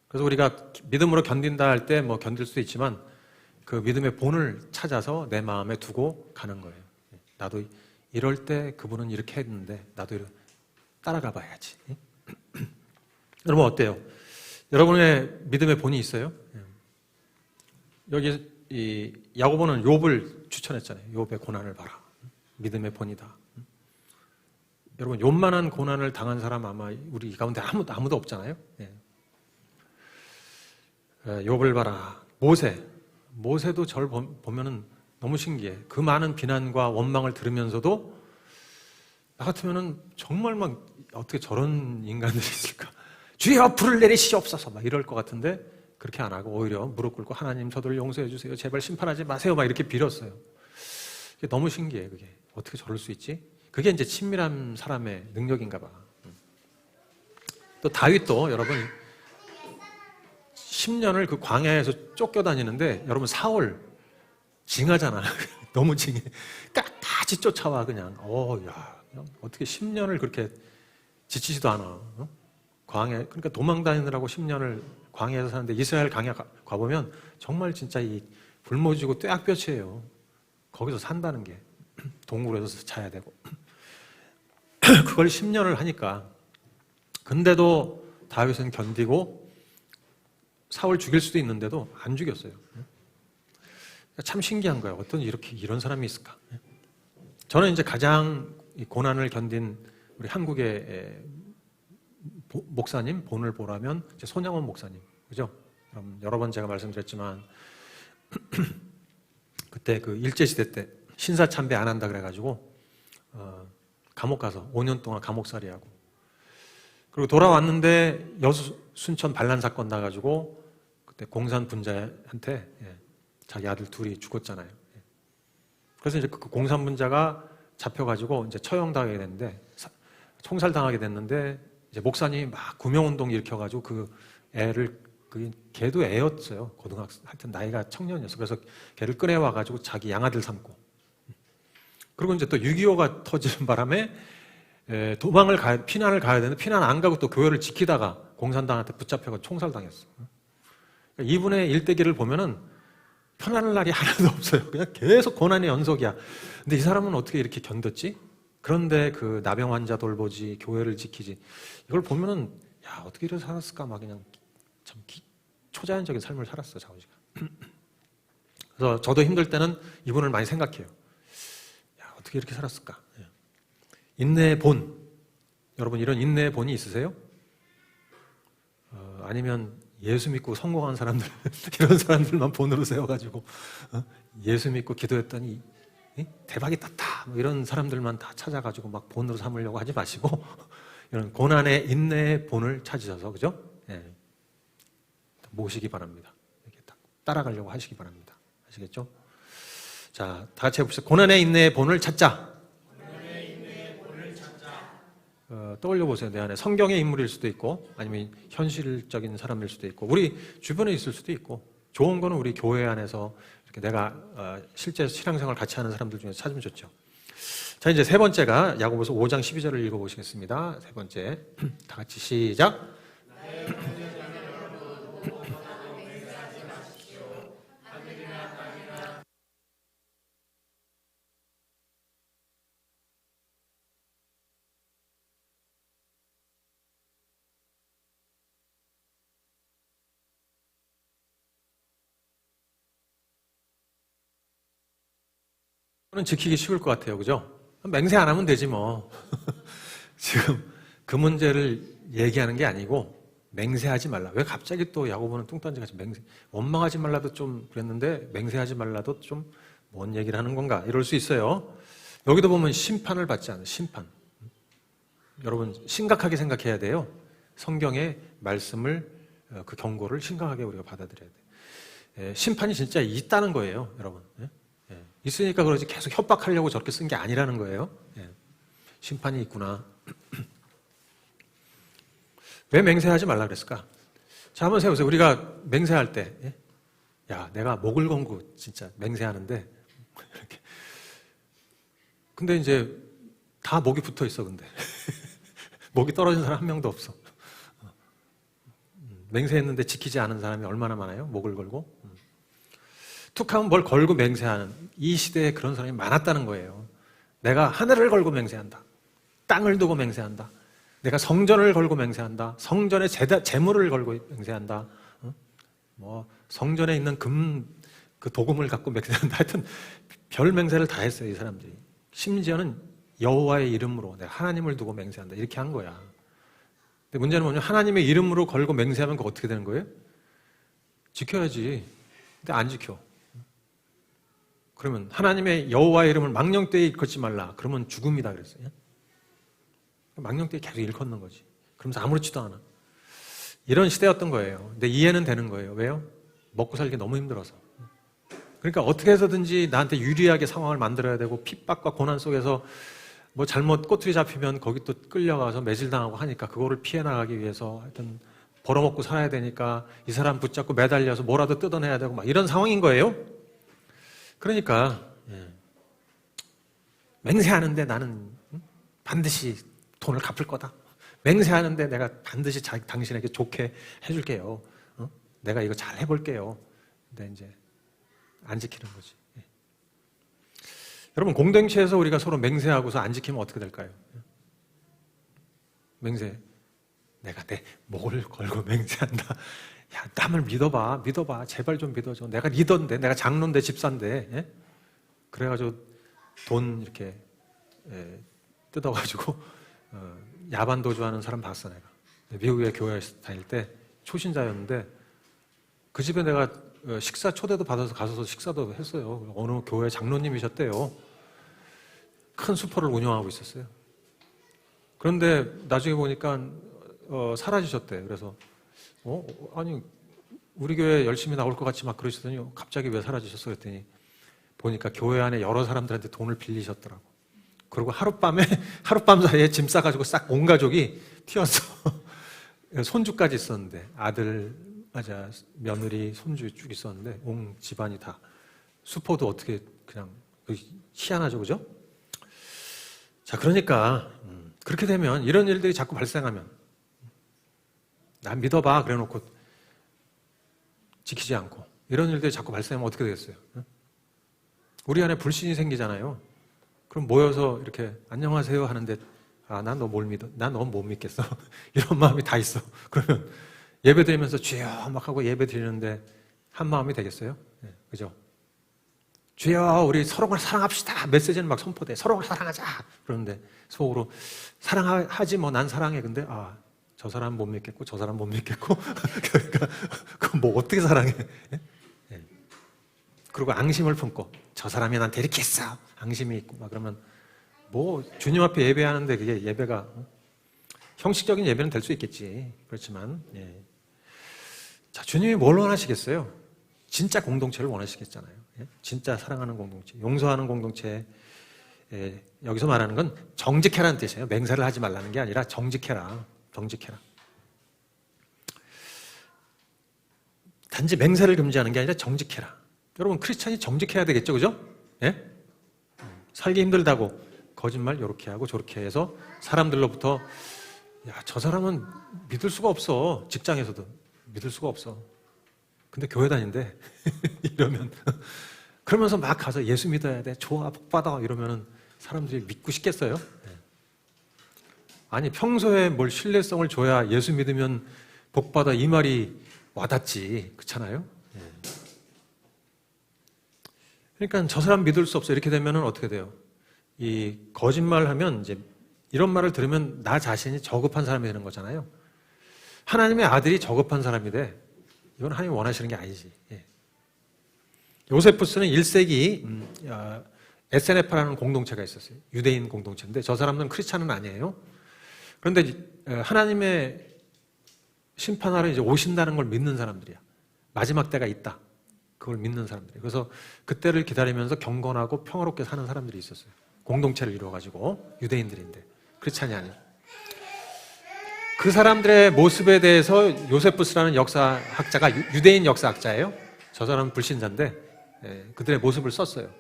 그래서 우리가 믿음으로 견딘다 할 때 뭐 견딜 수도 있지만 그 믿음의 본을 찾아서 내 마음에 두고 가는 거예요. 나도 이럴 때 그분은 이렇게 했는데 나도 따라가 봐야지. 여러분 어때요? 여러분의 믿음의 본이 있어요? 여기 이 야고보는 욥을 추천했잖아요. 욥의 고난을 봐라. 믿음의 본이다. 여러분 욥만한 고난을 당한 사람 아마 우리 가운데 아무도 없잖아요. 예. 욥을 봐라. 모세도 저를 보면은 너무 신기해. 그 많은 비난과 원망을 들으면서도 나 같으면은 정말 막 어떻게 저런 인간들이 있을까? 주여 불을 내리시옵소서 막 이럴 것 같은데 그렇게 안 하고 오히려 무릎 꿇고 하나님 저들을 용서해 주세요. 제발 심판하지 마세요. 막 이렇게 빌었어요. 그게 너무 신기해. 그게 어떻게 저럴 수 있지? 그게 이제 친밀한 사람의 능력인가 봐. 또 다윗도 여러분 10년을 그 광야에서 쫓겨다니는데 여러분 사울 징하잖아. 너무 징해. 끝까지 쫓아와 그냥. 그냥 어떻게 10년을 그렇게 지치지도 않아. 어? 광야 그러니까 도망 다니느라고 10년을 광야에서 사는데 이스라엘 광야 가보면 정말 진짜 이 굶어지고 떼약볕이에요. 거기서 산다는 게 동굴에서 자야 되고 그걸 10년을 하니까 근데도 다윗은 견디고 사울 죽일 수도 있는데도 안 죽였어요. 참 신기한 거예요. 어떤 이런 사람이 있을까? 저는 이제 가장 이 고난을 견딘 우리 한국의 목사님 본을 보라면 이제 손양원 목사님, 그죠? 여러 번 제가 말씀드렸지만 그때 그 일제 시대 때 신사참배 안 한다 그래가지고 감옥 가서 5년 동안 감옥살이하고 그리고 돌아왔는데 여수 순천 반란 사건 나가지고 그때 공산 분자한테 자기 아들 둘이 죽었잖아요. 그래서 이제 그 공산 분자가 잡혀가지고 이제 처형당하게 됐는데 총살당하게 됐는데 이제 목사님이 막 구명운동 일으켜가지고 그 애를 걔도 애였어요. 고등학생 하여튼 나이가 청년이었어. 그래서 걔를 꺼내와가지고 자기 양아들 삼고 그리고 이제 또 6.25가 터지는 바람에 피난을 가야 되는데 피난 안 가고 또 교회를 지키다가 공산당한테 붙잡혀가 총살당했어. 그러니까 이분의 일대기를 보면은 편안할 날이 하나도 없어요. 그냥 계속 고난의 연속이야. 근데 이 사람은 어떻게 이렇게 견뎠지? 그런데 그 나병 환자 돌보지, 교회를 지키지. 이걸 보면은 야 어떻게 이렇게 살았을까? 막 그냥 참 초자연적인 삶을 살았어 자우지가. 그래서 저도 힘들 때는 이분을 많이 생각해요. 야 어떻게 이렇게 살았을까? 인내의 본. 여러분 이런 인내의 본이 있으세요? 아니면 예수 믿고 성공한 사람들 이런 사람들만 본으로 세워가지고 예수 믿고 기도했더니 대박이 떴다 뭐 이런 사람들만 다 찾아가지고 막 본으로 삼으려고 하지 마시고 이런 고난의 인내의 본을 찾으셔서 그죠? 모시기 바랍니다. 이렇게 딱 따라가려고 하시기 바랍니다. 아시겠죠? 자, 다 같이 해봅시다. 고난의 인내의 본을 찾자. 떠올려 보세요. 내 안에 성경의 인물일 수도 있고 아니면 현실적인 사람일 수도 있고 우리 주변에 있을 수도 있고 좋은 거는 우리 교회 안에서 이렇게 내가 실제 신앙생활 같이 하는 사람들 중에서 찾으면 좋죠. 자, 이제 세 번째가 야고보서 5장 12절을 읽어보시겠습니다. 세 번째 다 같이 시작. 는 지키기 쉬울 것 같아요. 그죠? 맹세 안 하면 되지 뭐. 지금 그 문제를 얘기하는 게 아니고 맹세하지 말라. 왜 갑자기 또 야고보는 뚱딴지같이 원망하지 말라도 좀 그랬는데 맹세하지 말라도 좀 뭔 얘기를 하는 건가? 이럴 수 있어요. 여기도 보면 심판을 받지 않아요. 심판. 여러분 심각하게 생각해야 돼요. 성경의 말씀을 그 경고를 심각하게 우리가 받아들여야 돼요. 심판이 진짜 있다는 거예요. 여러분. 있으니까 그러지 계속 협박하려고 저렇게 쓴 게 아니라는 거예요. 심판이 있구나. 왜 맹세하지 말라 그랬을까? 자, 한번 세우세요. 우리가 맹세할 때, 야, 내가 목을 걸고 진짜 맹세하는데, 이렇게. 근데 이제 다 목이 붙어 있어, 근데. 목이 떨어진 사람 한 명도 없어. 맹세했는데 지키지 않은 사람이 얼마나 많아요? 목을 걸고. 툭 하면 뭘 걸고 맹세하는 이 시대에 그런 사람이 많았다는 거예요. 내가 하늘을 걸고 맹세한다. 땅을 두고 맹세한다. 내가 성전을 걸고 맹세한다. 성전의 재물을 걸고 맹세한다. 뭐 성전에 있는 그 도금을 갖고 맹세한다. 하여튼 별 맹세를 다 했어요, 이 사람들이. 심지어는 여호와의 이름으로 내가 하나님을 두고 맹세한다 이렇게 한 거야. 근데 문제는 뭐냐면 하나님의 이름으로 걸고 맹세하면 그거 어떻게 되는 거예요? 지켜야지. 근데 안 지켜. 그러면 하나님의 여호와의 이름을 망령되이 일컫지 말라. 그러면 죽음이다 그랬어요. 망령되이 계속 일컫는 거지. 그러면서 아무렇지도 않아. 이런 시대였던 거예요. 근데 이해는 되는 거예요. 왜요? 먹고 살기 너무 힘들어서. 그러니까 어떻게 해서든지 나한테 유리하게 상황을 만들어야 되고 핍박과 고난 속에서 뭐 잘못 꼬투리 잡히면 거기 또 끌려가서 매질당하고 하니까 그거를 피해 나가기 위해서 하여튼 벌어먹고 살아야 되니까 이 사람 붙잡고 매달려서 뭐라도 뜯어내야 되고 막 이런 상황인 거예요. 그러니까 맹세하는데 나는 반드시 돈을 갚을 거다. 맹세하는데 내가 반드시 당신에게 좋게 해줄게요. 내가 이거 잘 해볼게요. 근데 이제 안 지키는 거지. 여러분 공동체에서 우리가 서로 맹세하고서 안 지키면 어떻게 될까요? 맹세. 내가 내 목을 걸고 맹세한다. 야, 남을 믿어봐. 제발 좀 믿어줘. 내가 리더인데, 내가 장로인데, 집사인데. 예? 그래가지고 돈 이렇게 뜯어가지고 야반 도주하는 사람 봤어 내가. 미국에 교회 다닐 때 초신자였는데 그 집에 내가 식사 초대도 받아서 가서 식사도 했어요. 어느 교회 장로님이셨대요. 큰 수포를 운영하고 있었어요. 그런데 나중에 보니까 사라지셨대. 그래서 아니 우리 교회 열심히 나올 것 같이 막 그러시더니 갑자기 왜 사라지셨어? 그랬더니 보니까 교회 안에 여러 사람들한테 돈을 빌리셨더라고. 그리고 하룻밤 사이에 짐 싸가지고 싹 온 가족이 튀었어. 손주까지 있었는데 아들, 맞아, 며느리, 손주 쭉 있었는데 온 집안이 다. 수포도 어떻게 그냥 희한하죠, 그죠? 자, 그러니까 그렇게 되면 이런 일들이 자꾸 발생하면 난 믿어봐 그래놓고 지키지 않고 이런 일들이 자꾸 발생하면 어떻게 되겠어요? 우리 안에 불신이 생기잖아요. 그럼 모여서 이렇게 안녕하세요 하는데 난 너 뭘 믿어? 난 너 못 믿겠어. 이런 마음이 다 있어. 그러면 예배 드리면서 주여 막 하고 예배 드리는데 한 마음이 되겠어요? 네, 그죠? 주여 우리 서로를 사랑합시다. 메시지는 막 선포돼. 서로를 사랑하자. 그러는데 속으로 사랑하지 뭐 난 사랑해. 근데 저 사람 못 믿겠고 저 사람 못 믿겠고 그러니까 그럼 뭐 어떻게 사랑해? 예? 예. 그리고 앙심을 품고 저 사람이 나한테 이렇게 했어. 앙심이 있고 막 그러면 뭐 주님 앞에 예배하는데 그게 예배가 형식적인 예배는 될 수 있겠지. 그렇지만 자, 주님이 뭘 원하시겠어요? 진짜 공동체를 원하시겠잖아요. 예? 진짜 사랑하는 공동체, 용서하는 공동체. 여기서 말하는 건 정직해라는 뜻이에요. 맹세를 하지 말라는 게 아니라 정직해라. 단지 맹세를 금지하는 게 아니라 정직해라. 여러분 크리스찬이 정직해야 되겠죠, 그죠? 예? 살기 힘들다고 거짓말 요렇게 하고 저렇게 해서 사람들로부터 야, 저 사람은 믿을 수가 없어. 직장에서도 믿을 수가 없어. 근데 교회 다닌대. 이러면 그러면서 막 가서 예수 믿어야 돼. 좋아, 복 받아. 이러면은 사람들이 믿고 싶겠어요? 아니 평소에 뭘 신뢰성을 줘야 예수 믿으면 복 받아 이 말이 와닿지. 그렇잖아요? 그러니까 저 사람 믿을 수 없어. 이렇게 되면은 어떻게 돼요? 이 거짓말하면 이제 이런 말을 들으면 나 자신이 저급한 사람이 되는 거잖아요. 하나님의 아들이 저급한 사람이 돼. 이건 하나님이 원하시는 게 아니지. 요세푸스는 1세기 SNF라는 공동체가 있었어요. 유대인 공동체인데 저 사람들은 크리스찬은 아니에요. 그런데 하나님의 심판하러 이제 오신다는 걸 믿는 사람들이야. 마지막 때가 있다. 그걸 믿는 사람들이에요. 그래서 그때를 기다리면서 경건하고 평화롭게 사는 사람들이 있었어요. 공동체를 이루어가지고 유대인들인데 크리스찬이 아니에요. 그 사람들의 모습에 대해서 요세푸스라는 역사학자가 유대인 역사학자예요. 저 사람은 불신자인데 그들의 모습을 썼어요.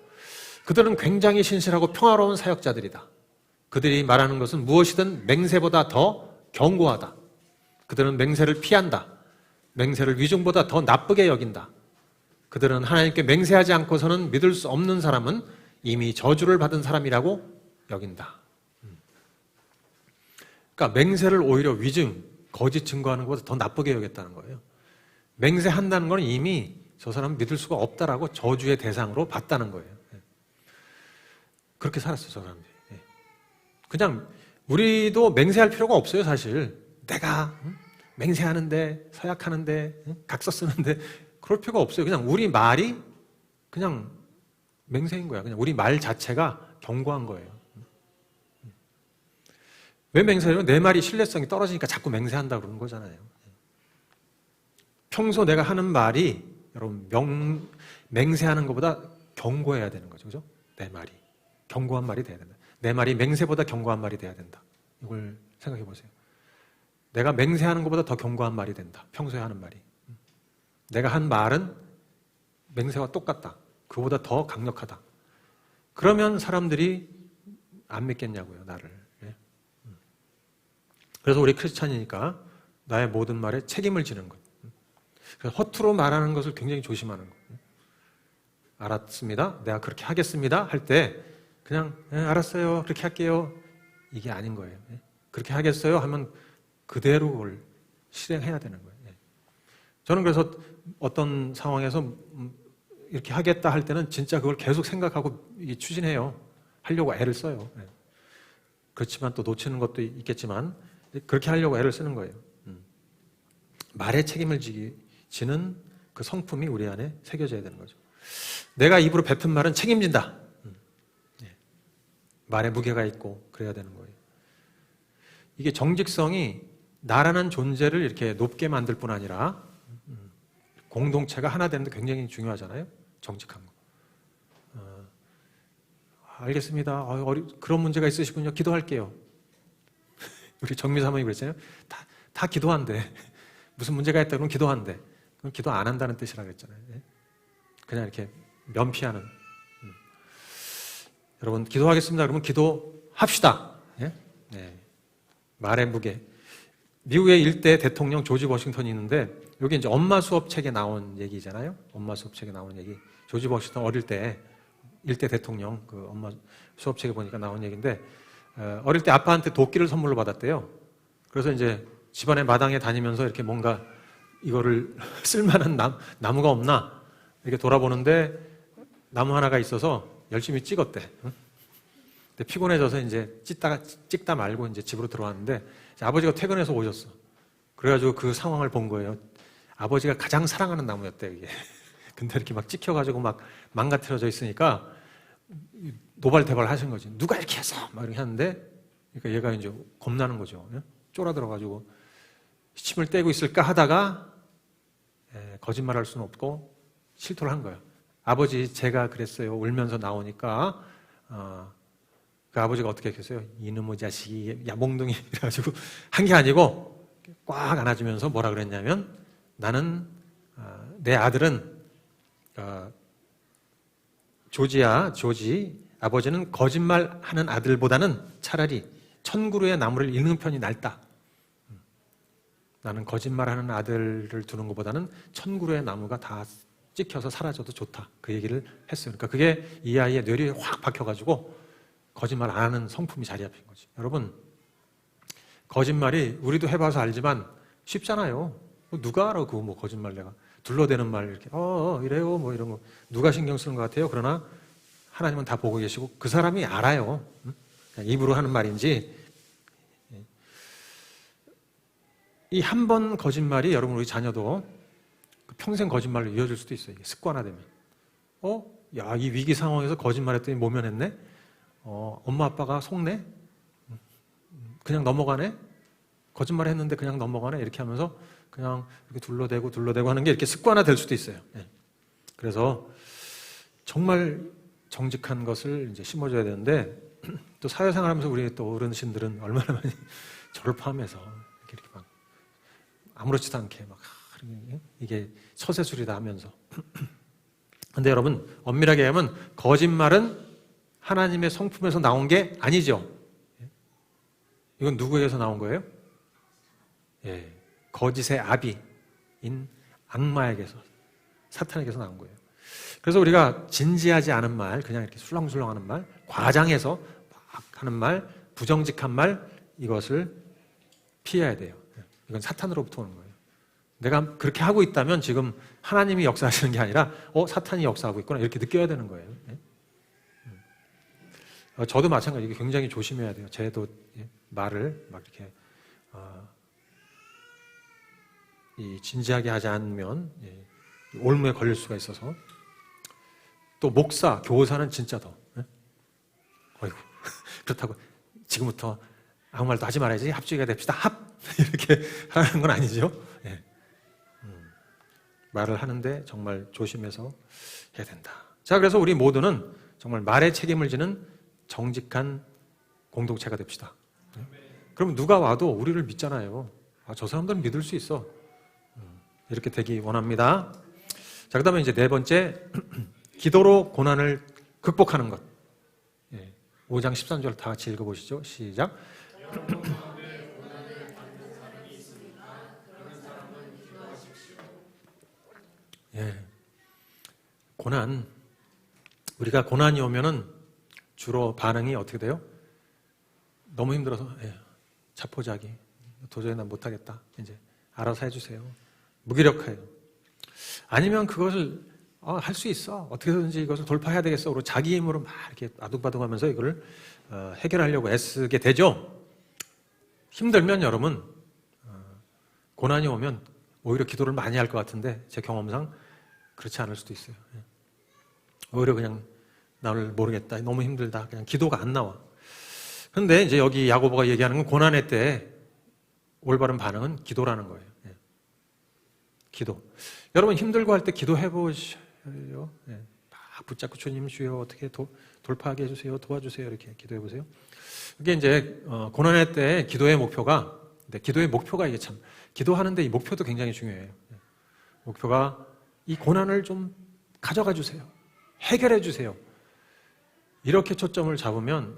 그들은 굉장히 신실하고 평화로운 사역자들이다. 그들이 말하는 것은 무엇이든 맹세보다 더 견고하다. 그들은 맹세를 피한다. 맹세를 위증보다 더 나쁘게 여긴다. 그들은 하나님께 맹세하지 않고서는 믿을 수 없는 사람은 이미 저주를 받은 사람이라고 여긴다. 그러니까 맹세를 오히려 위증, 거짓 증거하는 것보다 더 나쁘게 여겼다는 거예요. 맹세한다는 건 이미 저 사람은 믿을 수가 없다라고 저주의 대상으로 봤다는 거예요. 그렇게 살았어요, 저 사람들이. 그냥 우리도 맹세할 필요가 없어요, 사실. 내가 맹세하는데, 서약하는데, 각서 쓰는데 그럴 필요가 없어요. 그냥 우리 말이 그냥 맹세인 거야. 그냥 우리 말 자체가 경고한 거예요. 왜 맹세해요? 내 말이 신뢰성이 떨어지니까 자꾸 맹세한다 그러는 거잖아요. 평소 내가 하는 말이 여러분 맹세하는 것보다 경고해야 되는 거죠. 그죠? 내 말이 경고한 말이 돼야 된다. 내 말이 맹세보다 경고한 말이 돼야 된다. 이걸 생각해 보세요. 내가 맹세하는 것보다 더 경고한 말이 된다. 평소에 하는 말이. 내가 한 말은 맹세와 똑같다. 그보다 더 강력하다. 그러면 사람들이 안 믿겠냐고요, 나를. 그래서 우리 크리스찬이니까 나의 모든 말에 책임을 지는 것. 그래서 허투루 말하는 것을 굉장히 조심하는 것. 알았습니다. 내가 그렇게 하겠습니다. 할 때 그냥 알았어요. 그렇게 할게요. 이게 아닌 거예요. 그렇게 하겠어요 하면 그대로 그걸 실행해야 되는 거예요. 저는 그래서 어떤 상황에서 이렇게 하겠다 할 때는 진짜 그걸 계속 생각하고 추진해요. 하려고 애를 써요. 그렇지만 또 놓치는 것도 있겠지만 그렇게 하려고 애를 쓰는 거예요. 말에 책임을 지는 그 성품이 우리 안에 새겨져야 되는 거죠. 내가 입으로 뱉은 말은 책임진다. 말에 무게가 있고 그래야 되는 거예요. 이게 정직성이 나라는 존재를 이렇게 높게 만들 뿐 아니라 공동체가 하나 되는 데 굉장히 중요하잖아요. 정직한 거. 알겠습니다. 그런 문제가 있으시군요. 기도할게요. 우리 정미 사모님 그랬잖아요. 다 기도한대. 무슨 문제가 있다 그러면 기도한대. 그럼 기도 안 한다는 뜻이라 그랬잖아요. 그냥 이렇게 면피하는. 여러분 기도하겠습니다. 그러면 기도합시다. 말의 무게. 미국의 일대 대통령 조지 워싱턴이 있는데 여기 이제 엄마 수업 책에 나온 얘기잖아요. 엄마 수업 책에 나온 얘기. 조지 워싱턴 어릴 때 일대 대통령 그 엄마 수업 책에 보니까 나온 얘기인데 어릴 때 아빠한테 도끼를 선물로 받았대요. 그래서 이제 집안의 마당에 다니면서 이렇게 뭔가 이거를 쓸만한 나무가 없나 이렇게 돌아보는데 나무 하나가 있어서 열심히 찍었대. 근데 피곤해져서 이제 찍다 말고 이제 집으로 들어왔는데 아버지가 퇴근해서 오셨어. 그래가지고 그 상황을 본 거예요. 아버지가 가장 사랑하는 나무였대 이게. 근데 이렇게 막 찍혀가지고 막 망가뜨려져 있으니까 노발대발 하신 거지. 누가 이렇게 했어? 막 이렇게 하는데, 그러니까 얘가 이제 겁나는 거죠. 쫄아들어가지고 침을 떼고 있을까 하다가 거짓말할 수는 없고 실토를 한 거예요. 아버지 제가 그랬어요. 울면서 나오니까 그 아버지가 어떻게 했겠어요? 이놈의 자식이 야몽둥이 이래가지고 한 게 아니고 꽉 안아주면서 뭐라 그랬냐면 나는 내 아들은 조지 아버지는 거짓말하는 아들보다는 차라리 천그루의 나무를 잃는 편이 낫다. 나는 거짓말하는 아들을 두는 것보다는 천그루의 나무가 다 찍혀서 사라져도 좋다. 그 얘기를 했어요. 그러니까 그게 이 아이의 뇌리에 확 박혀가지고 거짓말 안 하는 성품이 자리 잡힌 거지. 여러분 거짓말이 우리도 해봐서 알지만 쉽잖아요. 누가 알아 그거 뭐 거짓말 내가 둘러대는 말 이렇게 이래요 뭐 이런 거 누가 신경 쓰는 것 같아요. 그러나 하나님은 다 보고 계시고 그 사람이 알아요. 그냥 입으로 하는 말인지 이 한 번 거짓말이 여러분 우리 자녀도 평생 거짓말로 이어질 수도 있어요. 이게 습관화되면 야, 이 위기 상황에서 거짓말했더니 모면했네. 엄마 아빠가 속네. 그냥 넘어가네. 거짓말했는데 그냥 넘어가네. 이렇게 하면서 그냥 이렇게 둘러대고 하는 게 이렇게 습관화될 수도 있어요. 그래서 정말 정직한 것을 이제 심어줘야 되는데 또 사회생활하면서 우리 또 어르신들은 얼마나 많이 저를 포함해서 이렇게 막 아무렇지도 않게 막 이게 처세술이다 하면서 근데 여러분 엄밀하게 하면 거짓말은 하나님의 성품에서 나온 게 아니죠. 이건 누구에게서 나온 거예요? 거짓의 아비인 악마에게서 사탄에게서 나온 거예요. 그래서 우리가 진지하지 않은 말, 그냥 이렇게 술렁술렁 하는 말, 과장해서 막 하는 말, 부정직한 말 이것을 피해야 돼요. 이건 사탄으로부터 오는 거예요. 내가 그렇게 하고 있다면 지금 하나님이 역사하시는 게 아니라 사탄이 역사하고 있구나 이렇게 느껴야 되는 거예요. 저도 마찬가지 이게 굉장히 조심해야 돼요. 저도 말을 막 이렇게 진지하게 하지 않으면 올무에 걸릴 수가 있어서 또 목사, 교사는 진짜 더 어이구 그렇다고 지금부터 아무 말도 하지 말아야지 합주의가 됩시다 합 이렇게 하는 건 아니죠. 말을 하는데 정말 조심해서 해야 된다. 자, 그래서 우리 모두는 정말 말에 책임을 지는 정직한 공동체가 됩시다. 그럼 누가 와도 우리를 믿잖아요. 저 사람들은 믿을 수 있어. 이렇게 되기 원합니다. 자, 그 다음에 이제 네 번째, 기도로 고난을 극복하는 것. 5장 13절 다 같이 읽어보시죠. 시작. 고난. 우리가 고난이 오면은 주로 반응이 어떻게 돼요? 너무 힘들어서 자포자기. 도저히 난 못하겠다. 이제 알아서 해주세요. 무기력해요. 아니면 그것을 할 수 있어. 어떻게든지 이것을 돌파해야 되겠어. 그리고 자기 힘으로 막 이렇게 아둥바둥하면서 이거를 해결하려고 애쓰게 되죠. 힘들면 여러분 고난이 오면 오히려 기도를 많이 할 것 같은데 제 경험상 그렇지 않을 수도 있어요. 오히려 그냥 나를 모르겠다. 너무 힘들다. 그냥 기도가 안 나와. 그런데 이제 여기 야고보가 얘기하는 건 고난의 때 올바른 반응은 기도라는 거예요. 기도. 여러분 힘들고 할 때 기도해 보셔요. 막 붙잡고 주님 주여 어떻게 돌파하게 해주세요. 도와주세요. 이렇게 기도해 보세요. 이게 이제 고난의 때 기도의 목표가 근데 기도의 목표가 이게 참 기도하는데 이 목표도 굉장히 중요해요. 목표가 이 고난을 좀 가져가 주세요. 해결해 주세요. 이렇게 초점을 잡으면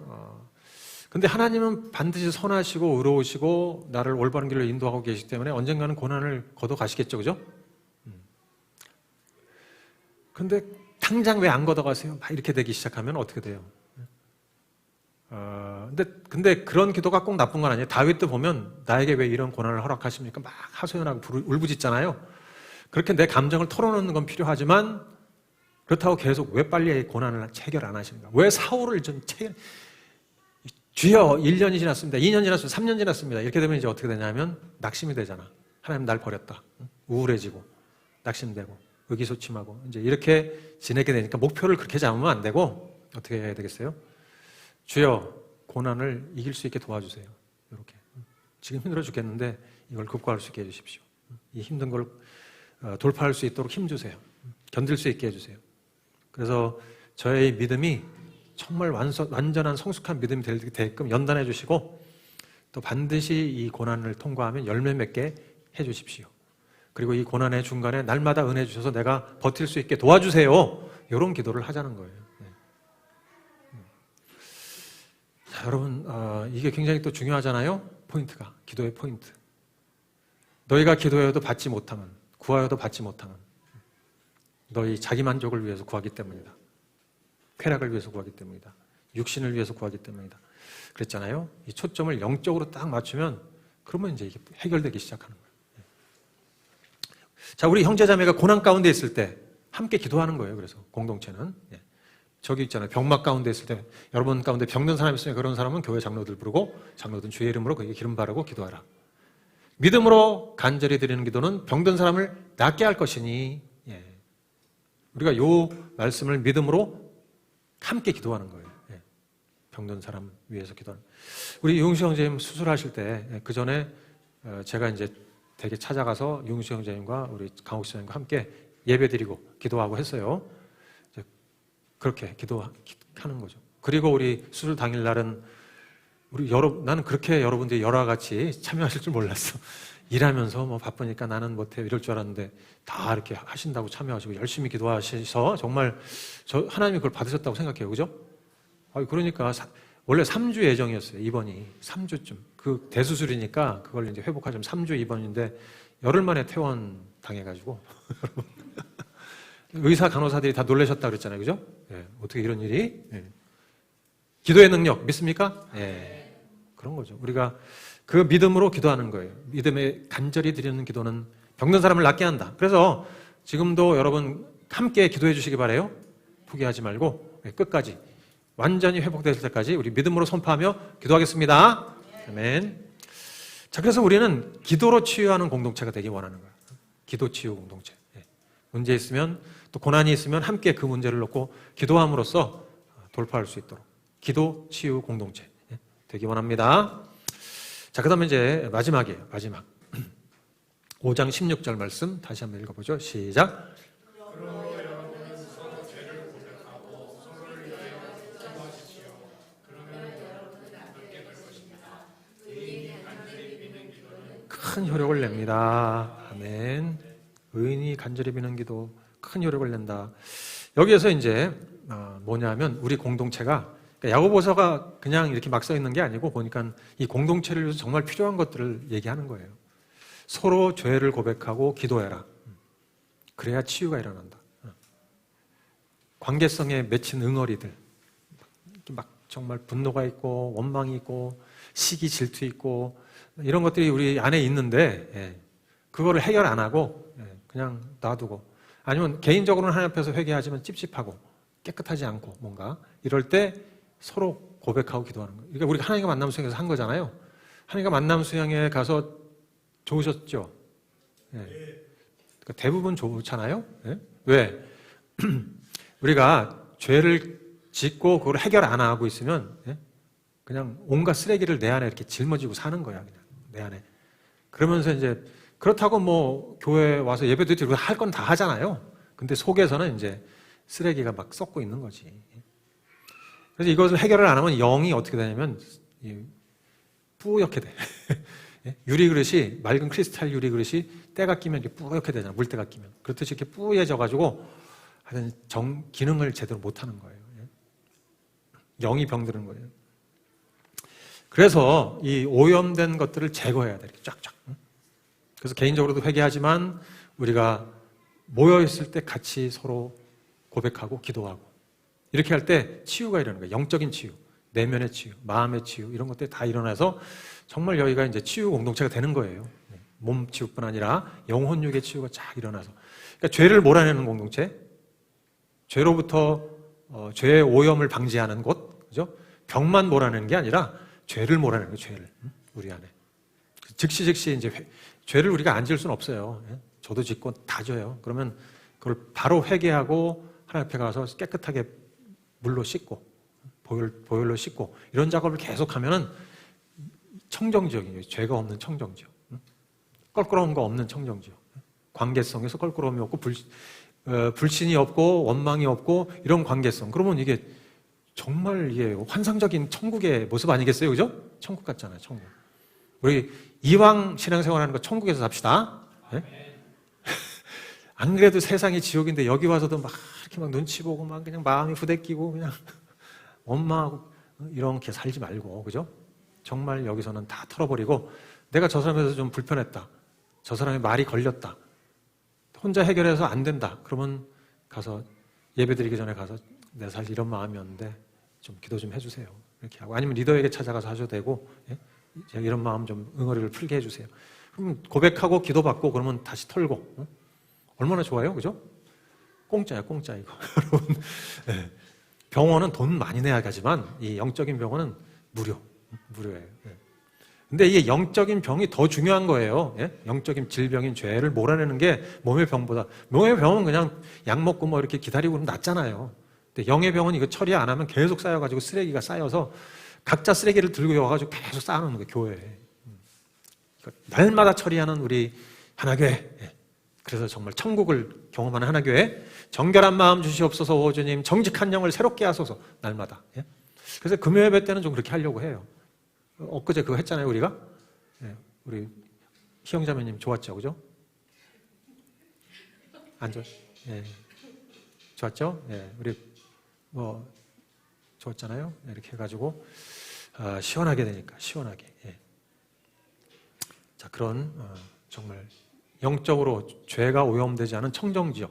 근데 하나님은 반드시 선하시고 의로우시고 나를 올바른 길로 인도하고 계시기 때문에 언젠가는 고난을 거둬 가시겠죠. 그죠? 근데 당장 왜 안 걷어 가세요? 막 이렇게 되기 시작하면 어떻게 돼요? 근데 그런 기도가 꼭 나쁜 건 아니에요. 다윗도 보면 나에게 왜 이런 고난을 허락하십니까? 막 하소연하고 울부짖잖아요. 그렇게 내 감정을 털어놓는 건 필요하지만 그렇다고 계속 왜 빨리 고난을 해결 안 하시는가? 왜 사울을 좀 주여 1년이 지났습니다. 2년 지났습니다. 3년 지났습니다. 이렇게 되면 이제 어떻게 되냐면 낙심이 되잖아. 하나님 날 버렸다. 우울해지고 낙심되고 의기소침하고 이제 이렇게 지내게 되니까 목표를 그렇게 잡으면 안 되고 어떻게 해야 되겠어요? 주여 고난을 이길 수 있게 도와주세요. 이렇게 지금 힘들어 죽겠는데 이걸 극복할 수 있게 해주십시오. 이 힘든 걸 돌파할 수 있도록 힘주세요. 견딜 수 있게 해주세요. 그래서 저의 믿음이 정말 완전한 성숙한 믿음이 되게끔 연단해 주시고 또 반드시 이 고난을 통과하면 열매 맺게 해주십시오. 그리고 이 고난의 중간에 날마다 은혜 주셔서 내가 버틸 수 있게 도와주세요. 이런 기도를 하자는 거예요. 자, 여러분 이게 굉장히 또 중요하잖아요. 포인트가 기도의 포인트. 너희가 기도해도 받지 못하면 구하여도 받지 못하면 너희 자기 만족을 위해서 구하기 때문이다. 쾌락을 위해서 구하기 때문이다. 육신을 위해서 구하기 때문이다. 그랬잖아요. 이 초점을 영적으로 딱 맞추면 그러면 이제 이게 해결되기 시작하는 거예요. 자, 우리 형제자매가 고난 가운데 있을 때 함께 기도하는 거예요. 그래서 공동체는 저기 있잖아요. 병막 가운데 있을 때 여러분 가운데 병든 사람이 있으면 그런 사람은 교회 장로들 부르고 장로든 주의 이름으로 그에게 기름 바르고 기도하라. 믿음으로 간절히 드리는 기도는 병든 사람을 낫게 할 것이니 우리가 요 말씀을 믿음으로 함께 기도하는 거예요. 병든 사람 위해서 기도하는. 우리 유흥수 형제님 수술하실 때 그 전에 제가 이제 댁에 찾아가서 유흥수 형제님과 우리 강옥 씨님과 함께 예배드리고 기도하고 했어요. 그렇게 기도하는 거죠. 그리고 우리 수술 당일 날은 나는 그렇게 여러분들이 여러 같이 참여하실 줄 몰랐어. 일하면서 뭐 바쁘니까 나는 못해 이럴 줄 알았는데 다 이렇게 하신다고 참여하시고 열심히 기도하셔서 정말 하나님이 그걸 받으셨다고 생각해요. 그죠? 그러니까 원래 3주 예정이었어요. 입원이 3주쯤. 그 대수술이니까 그걸 이제 회복하자면 3주 입원인데 열흘 만에 퇴원 당해가지고 의사 간호사들이 다 놀라셨다 그랬잖아요. 그죠? 어떻게 이런 일이? 기도의 능력 믿습니까? 그런 거죠. 우리가 그 믿음으로 기도하는 거예요. 믿음에 간절히 드리는 기도는 병든 사람을 낫게 한다. 그래서 지금도 여러분 함께 기도해 주시기 바라요. 포기하지 말고 끝까지 완전히 회복될 때까지 우리 믿음으로 선포하며 기도하겠습니다. 아멘. 자, 그래서 우리는 기도로 치유하는 공동체가 되기 원하는 거예요. 기도 치유 공동체. 문제 있으면 또 고난이 있으면 함께 그 문제를 놓고 기도함으로써 돌파할 수 있도록 기도 치유 공동체 되기 원합니다. 자, 그 다음에 이제 마지막이에요. 마지막 5장 16절 말씀 다시 한번 읽어보죠. 시작. 큰 효력을 냅니다. 아멘. 의인이 간절히 비는 기도 큰 효력을 낸다. 여기에서 이제 뭐냐면 우리 공동체가 야고보서가 그냥 이렇게 막 써 있는 게 아니고 보니까 이 공동체를 위해서 정말 필요한 것들을 얘기하는 거예요. 서로 죄를 고백하고 기도해라. 그래야 치유가 일어난다. 관계성에 맺힌 응어리들, 막 정말 분노가 있고 원망이 있고 시기 질투 있고 이런 것들이 우리 안에 있는데 그거를 해결 안 하고 그냥 놔두고 아니면 개인적으로는 하나님 앞에서 회개하지만 찝찝하고 깨끗하지 않고 뭔가 이럴 때 서로 고백하고 기도하는 거예요. 그러니까 우리가 하나님과 만남 수양에서 한 거잖아요. 하나님과 만남 수양에 가서 좋으셨죠? 그러니까 대부분 좋잖아요. 왜? 우리가 죄를 짓고 그걸 해결 안 하고 있으면 그냥 온갖 쓰레기를 내 안에 이렇게 짊어지고 사는 거야. 그냥 내 안에. 그러면서 이제 그렇다고 뭐 교회 와서 예배도 드리고 할 건 다 하잖아요. 근데 속에서는 이제 쓰레기가 막 썩고 있는 거지. 그래서 이것을 해결을 안 하면 영이 어떻게 되냐면 뿌옇게 돼. 유리그릇이 맑은 크리스탈 유리그릇이 때가 끼면 이렇게 뿌옇게 되잖아. 물때가 끼면. 그렇듯이 이렇게 뿌얘져가지고 하여튼 기능을 제대로 못하는 거예요. 영이 병드는 거예요. 그래서 이 오염된 것들을 제거해야 돼. 이렇게 쫙쫙. 그래서 개인적으로도 회개하지만 우리가 모여있을 때 같이 서로 고백하고 기도하고 이렇게 할 때 치유가 일어나는 거예요. 영적인 치유, 내면의 치유, 마음의 치유 이런 것들이 다 일어나서 정말 여기가 이제 치유 공동체가 되는 거예요. 몸 치유뿐 아니라 영혼 육의 치유가 쫙 일어나서 그러니까 죄를 몰아내는 공동체, 죄로부터 죄의 오염을 방지하는 곳, 그죠? 병만 몰아내는 게 아니라 죄를 몰아내는 거예요. 죄를 우리 안에 즉시 이제 죄를 우리가 안 지을 수는 없어요. 저도 짓고 다 져요. 그러면 그걸 바로 회개하고 하나님 앞에 가서 깨끗하게 물로 씻고 보혈로 씻고 이런 작업을 계속하면은 청정지역이에요. 죄가 없는 청정지역, 껄끄러운 거 없는 청정지역. 관계성에서 껄끄러움이 없고 불신이 없고 원망이 없고 이런 관계성. 그러면 이게 정말 이게 환상적인 천국의 모습 아니겠어요, 그죠? 천국 같잖아요, 천국. 우리 이왕 신앙생활하는 거 천국에서 삽시다. 안 그래도 세상이 지옥인데 여기 와서도 막 이렇게 막 눈치 보고 막 그냥 마음이 부대끼고 그냥 원망하고 이렇게 살지 말고, 그죠? 정말 여기서는 다 털어버리고 내가 저 사람에서 좀 불편했다. 저 사람의 말이 걸렸다. 혼자 해결해서 안 된다. 그러면 가서 예배드리기 전에 가서 내가 사실 이런 마음이었는데 좀 기도 좀 해주세요. 이렇게 하고 아니면 리더에게 찾아가서 하셔도 되고 제가 이런 마음 좀 응어리를 풀게 해주세요. 그럼 고백하고 기도받고 그러면 다시 털고 얼마나 좋아요, 그죠? 공짜야, 공짜 이거. 여러분, 병원은 돈 많이 내야 가지만 이 영적인 병원은 무료예요. 근데 이게 영적인 병이 더 중요한 거예요. 영적인 질병인 죄를 몰아내는 게 몸의 병보다. 몸의 병은 그냥 약 먹고 뭐 이렇게 기다리고 그러면 낫잖아요. 근데 영의 병은 이거 처리 안 하면 계속 쌓여가지고 쓰레기가 쌓여서 각자 쓰레기를 들고 와가지고 계속 쌓아놓는 거예요, 교회에. 날마다 처리하는 우리 하나교회. 그래서 정말 천국을 경험하는 하나교회. 정결한 마음 주시옵소서 오 주님, 정직한 영을 새롭게 하소서 날마다. 그래서 금요예배 때는 좀 그렇게 하려고 해요. 엊그제 그거 했잖아요, 우리가. 우리 희영자매님 좋았죠, 그죠? 안 좋았죠? 좋았죠? 우리 뭐 좋았잖아요. 이렇게 해가지고 시원하게 되니까 시원하게. 자, 그런 정말 영적으로 죄가 오염되지 않은 청정지역.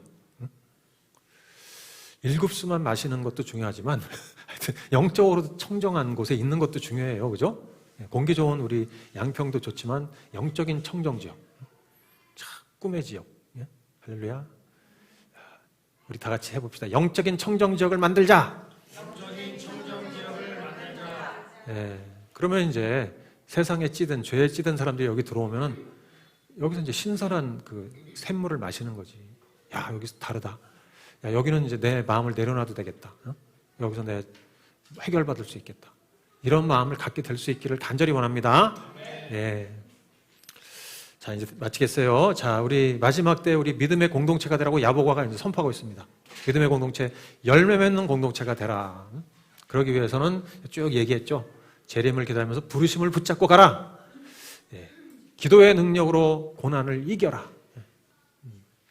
일급수만 마시는 것도 중요하지만 하여튼 영적으로도 청정한 곳에 있는 것도 중요해요, 그죠? 공기 좋은 우리 양평도 좋지만 영적인 청정지역. 자, 꿈의 지역. 예? 할렐루야. 우리 다 같이 해봅시다. 영적인 청정 지역을 만들자. 예. 그러면 이제 세상에 찌든 죄에 찌든 사람들이 여기 들어오면 여기서 이제 신선한 그 샘물을 마시는 거지. 야, 여기서 다르다. 야, 여기는 이제 내 마음을 내려놔도 되겠다. 어? 여기서 내 해결받을 수 있겠다. 이런 마음을 갖게 될 수 있기를 간절히 원합니다. 예. 자, 이제 마치겠어요. 자, 우리 마지막 때 우리 믿음의 공동체가 되라고 야보가가 이제 선포하고 있습니다. 믿음의 공동체, 열매 맺는 공동체가 되라. 그러기 위해서는 쭉 얘기했죠. 재림을 기다리면서 부르심을 붙잡고 가라. 예. 기도의 능력으로 고난을 이겨라.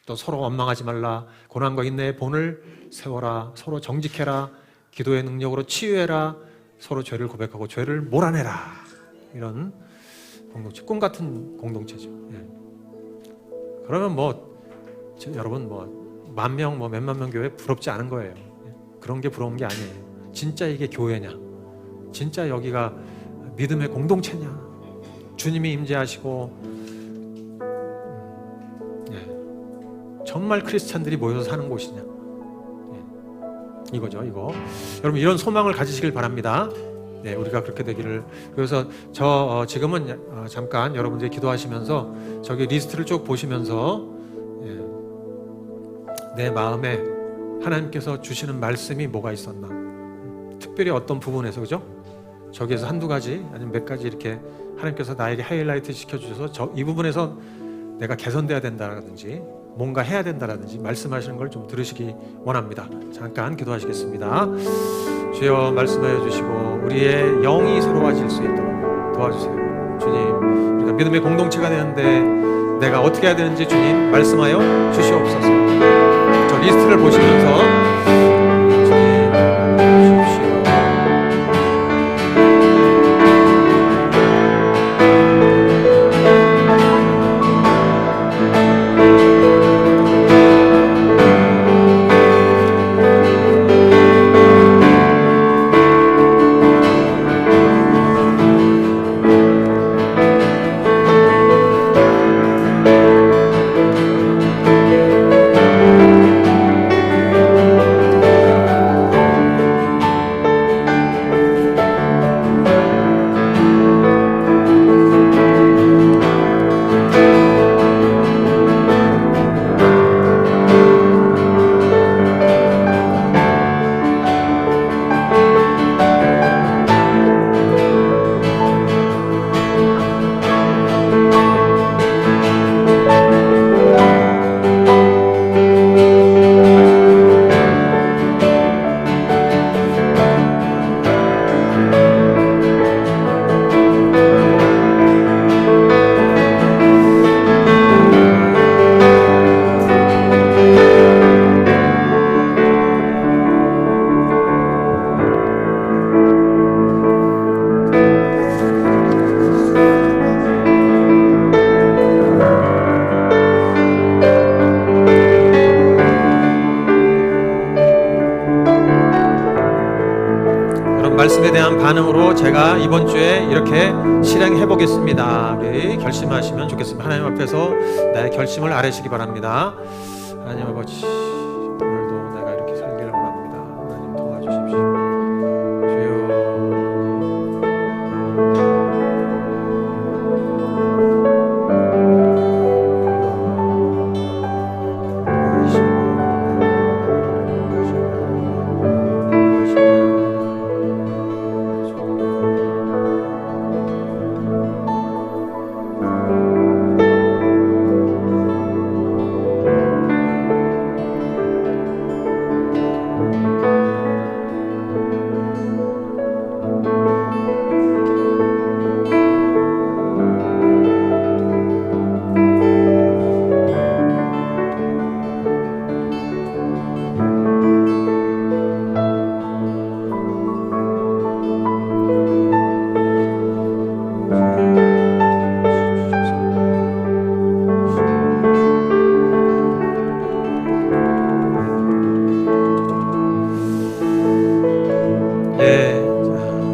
또 서로 원망하지 말라. 고난과 인내의 본을 세워라. 서로 정직해라. 기도의 능력으로 치유해라. 서로 죄를 고백하고 죄를 몰아내라. 이런 공동체, 꿈 같은 공동체죠. 예. 그러면 여러분 10,000명, 몇만 명 교회 부럽지 않은 거예요. 예. 그런 게 부러운 게 아니에요. 진짜 이게 교회냐? 진짜 여기가 믿음의 공동체냐? 주님이 임재하시고 정말 크리스찬들이 모여서 사는 곳이냐? 예. 이거죠, 이거. 여러분 이런 소망을 가지시길 바랍니다. 네, 우리가 그렇게 되기를. 그래서 지금은 잠깐 여러분들이 기도하시면서 저기 리스트를 쭉 보시면서 내 마음에 하나님께서 주시는 말씀이 뭐가 있었나? 특별히 어떤 부분에서, 그죠? 저기에서 한두 가지 아니면 몇 가지 이렇게 하나님께서 나에게 하이라이트 시켜주셔서 이 부분에서 내가 개선돼야 된다라든지 뭔가 해야 된다라든지 말씀하시는 걸 좀 들으시기 원합니다. 잠깐 기도하시겠습니다. 주여, 말씀하여 주시고 우리의 영이 새로워질 수 있도록 도와주세요. 주님, 우리가 믿음의 공동체가 되는데 내가 어떻게 해야 되는지 주님 말씀하여 주시옵소서. 저 리스트를 보시면서 주님 주십시오. 말씀에 대한 반응으로 제가 이번 주에 이렇게 실행해 보겠습니다. 우리 결심하시면 좋겠습니다. 하나님 앞에서 나의 결심을 아뢰시기 바랍니다. 하나님 아버지, 오늘도 내가 이렇게 살기를 원합니다. 하나님 도와주십시오.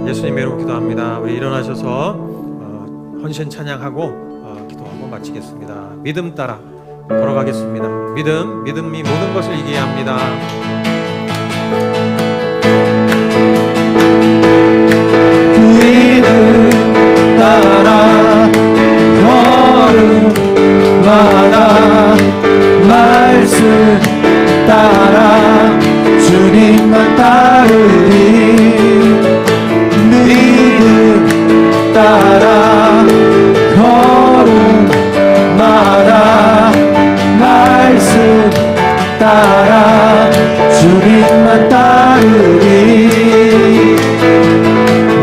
예수님의 이름으로 기도합니다. 우리 일어나셔서 헌신 찬양하고 기도하고 마치겠습니다. 믿음 따라 걸어가겠습니다. 믿음이 모든 것을 이기게 합니다. 믿음 따라 걸음마다 말씀 따라 주님만 따르리 믿음 따라 걸음마다 말씀 따라 주님만 따르리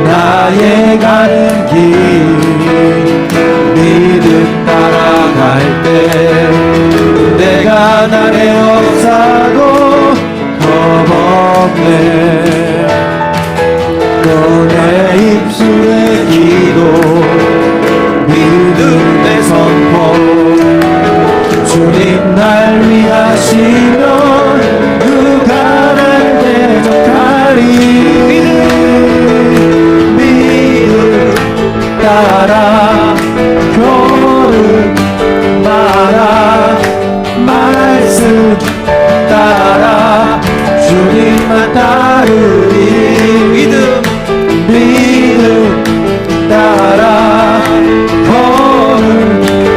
나의 가는 길 믿음 따라갈 때 내가 날에 없어도 겁없네 또 내 입술의 기도 믿음의 선포 주님 날 위하시면 누가 날 대적하리 믿음 따라 걸음마다 말씀 따라 주님만 따르리 믿음 따라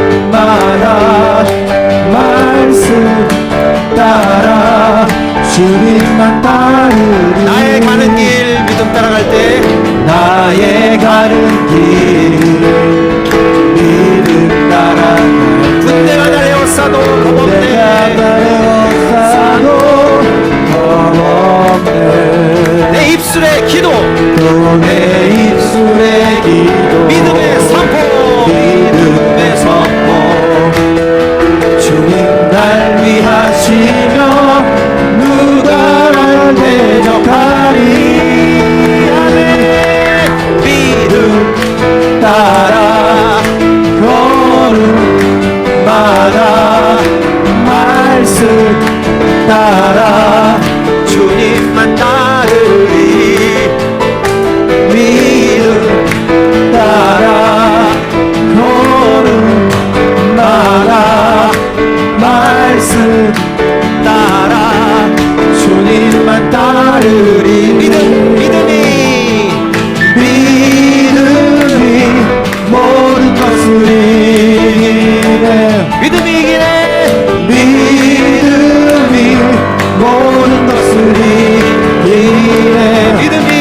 걸음마다 말씀 따라 주님만 따르리 나의 가는 길 믿음 따라갈 때 나의 가는 길 믿음 따라갈 때 군대가 나를 에워싸도 겁없네 내 입술의 기도 또 내 입술의 기도 믿음의 선포 주님 날 위하시며 누가 날 대적하리 아멘 믿음 따라 걸음마다 말씀 따라 주님만 따르리 믿음 따라 걸음마다 말씀 따라 주님만 따르리 믿음이 모든 것을 이기네 믿음이 이기네 믿음이 모든 것을 이기네 믿음이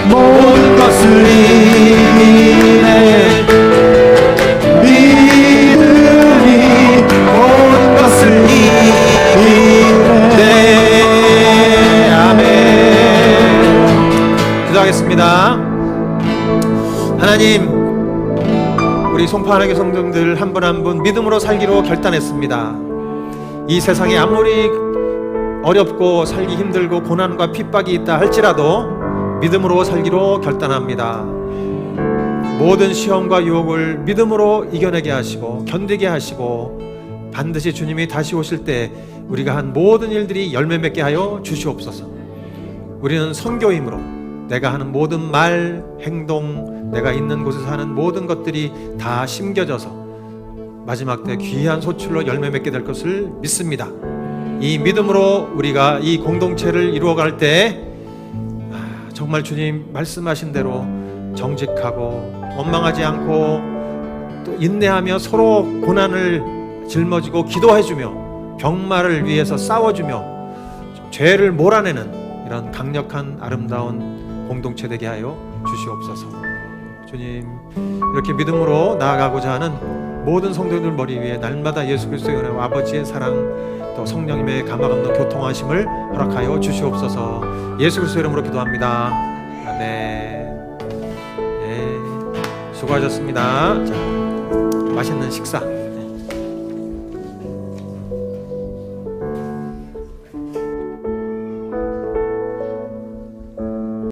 모든 것을 이기네 믿음이 모든 것을 이기네 아멘 기도하겠습니다. 하나님 우리 송파하나교 성도들 한 분 한 분 믿음으로 살기로 결단했습니다. 이 세상에 아무리 어렵고 살기 힘들고 고난과 핍박이 있다 할지라도 믿음으로 살기로 결단합니다. 모든 시험과 유혹을 믿음으로 이겨내게 하시고 견디게 하시고 반드시 주님이 다시 오실 때 우리가 한 모든 일들이 열매 맺게 하여 주시옵소서. 우리는 선교임으로 내가 하는 모든 말, 행동, 내가 있는 곳에서 하는 모든 것들이 다 심겨져서 마지막 때 귀한 소출로 열매 맺게 될 것을 믿습니다. 이 믿음으로 우리가 이 공동체를 이루어갈 때 정말 주님 말씀하신 대로 정직하고 원망하지 않고 또 인내하며 서로 고난을 짊어지고 기도해주며 병마를 위해서 싸워주며 죄를 몰아내는 이런 강력한 아름다운 공동체 되게 하여 주시옵소서. 주님 이렇게 믿음으로 나아가고자 하는 모든 성도들 머리 위에 날마다 예수 그리스도의 은혜와 아버지의 사랑 또 성령님의 감화감동 교통하심을 허락하여 주시옵소서. 예수 그리스도의 이름으로 기도합니다. 아멘. 네, 수고하셨습니다. 자, 맛있는 식사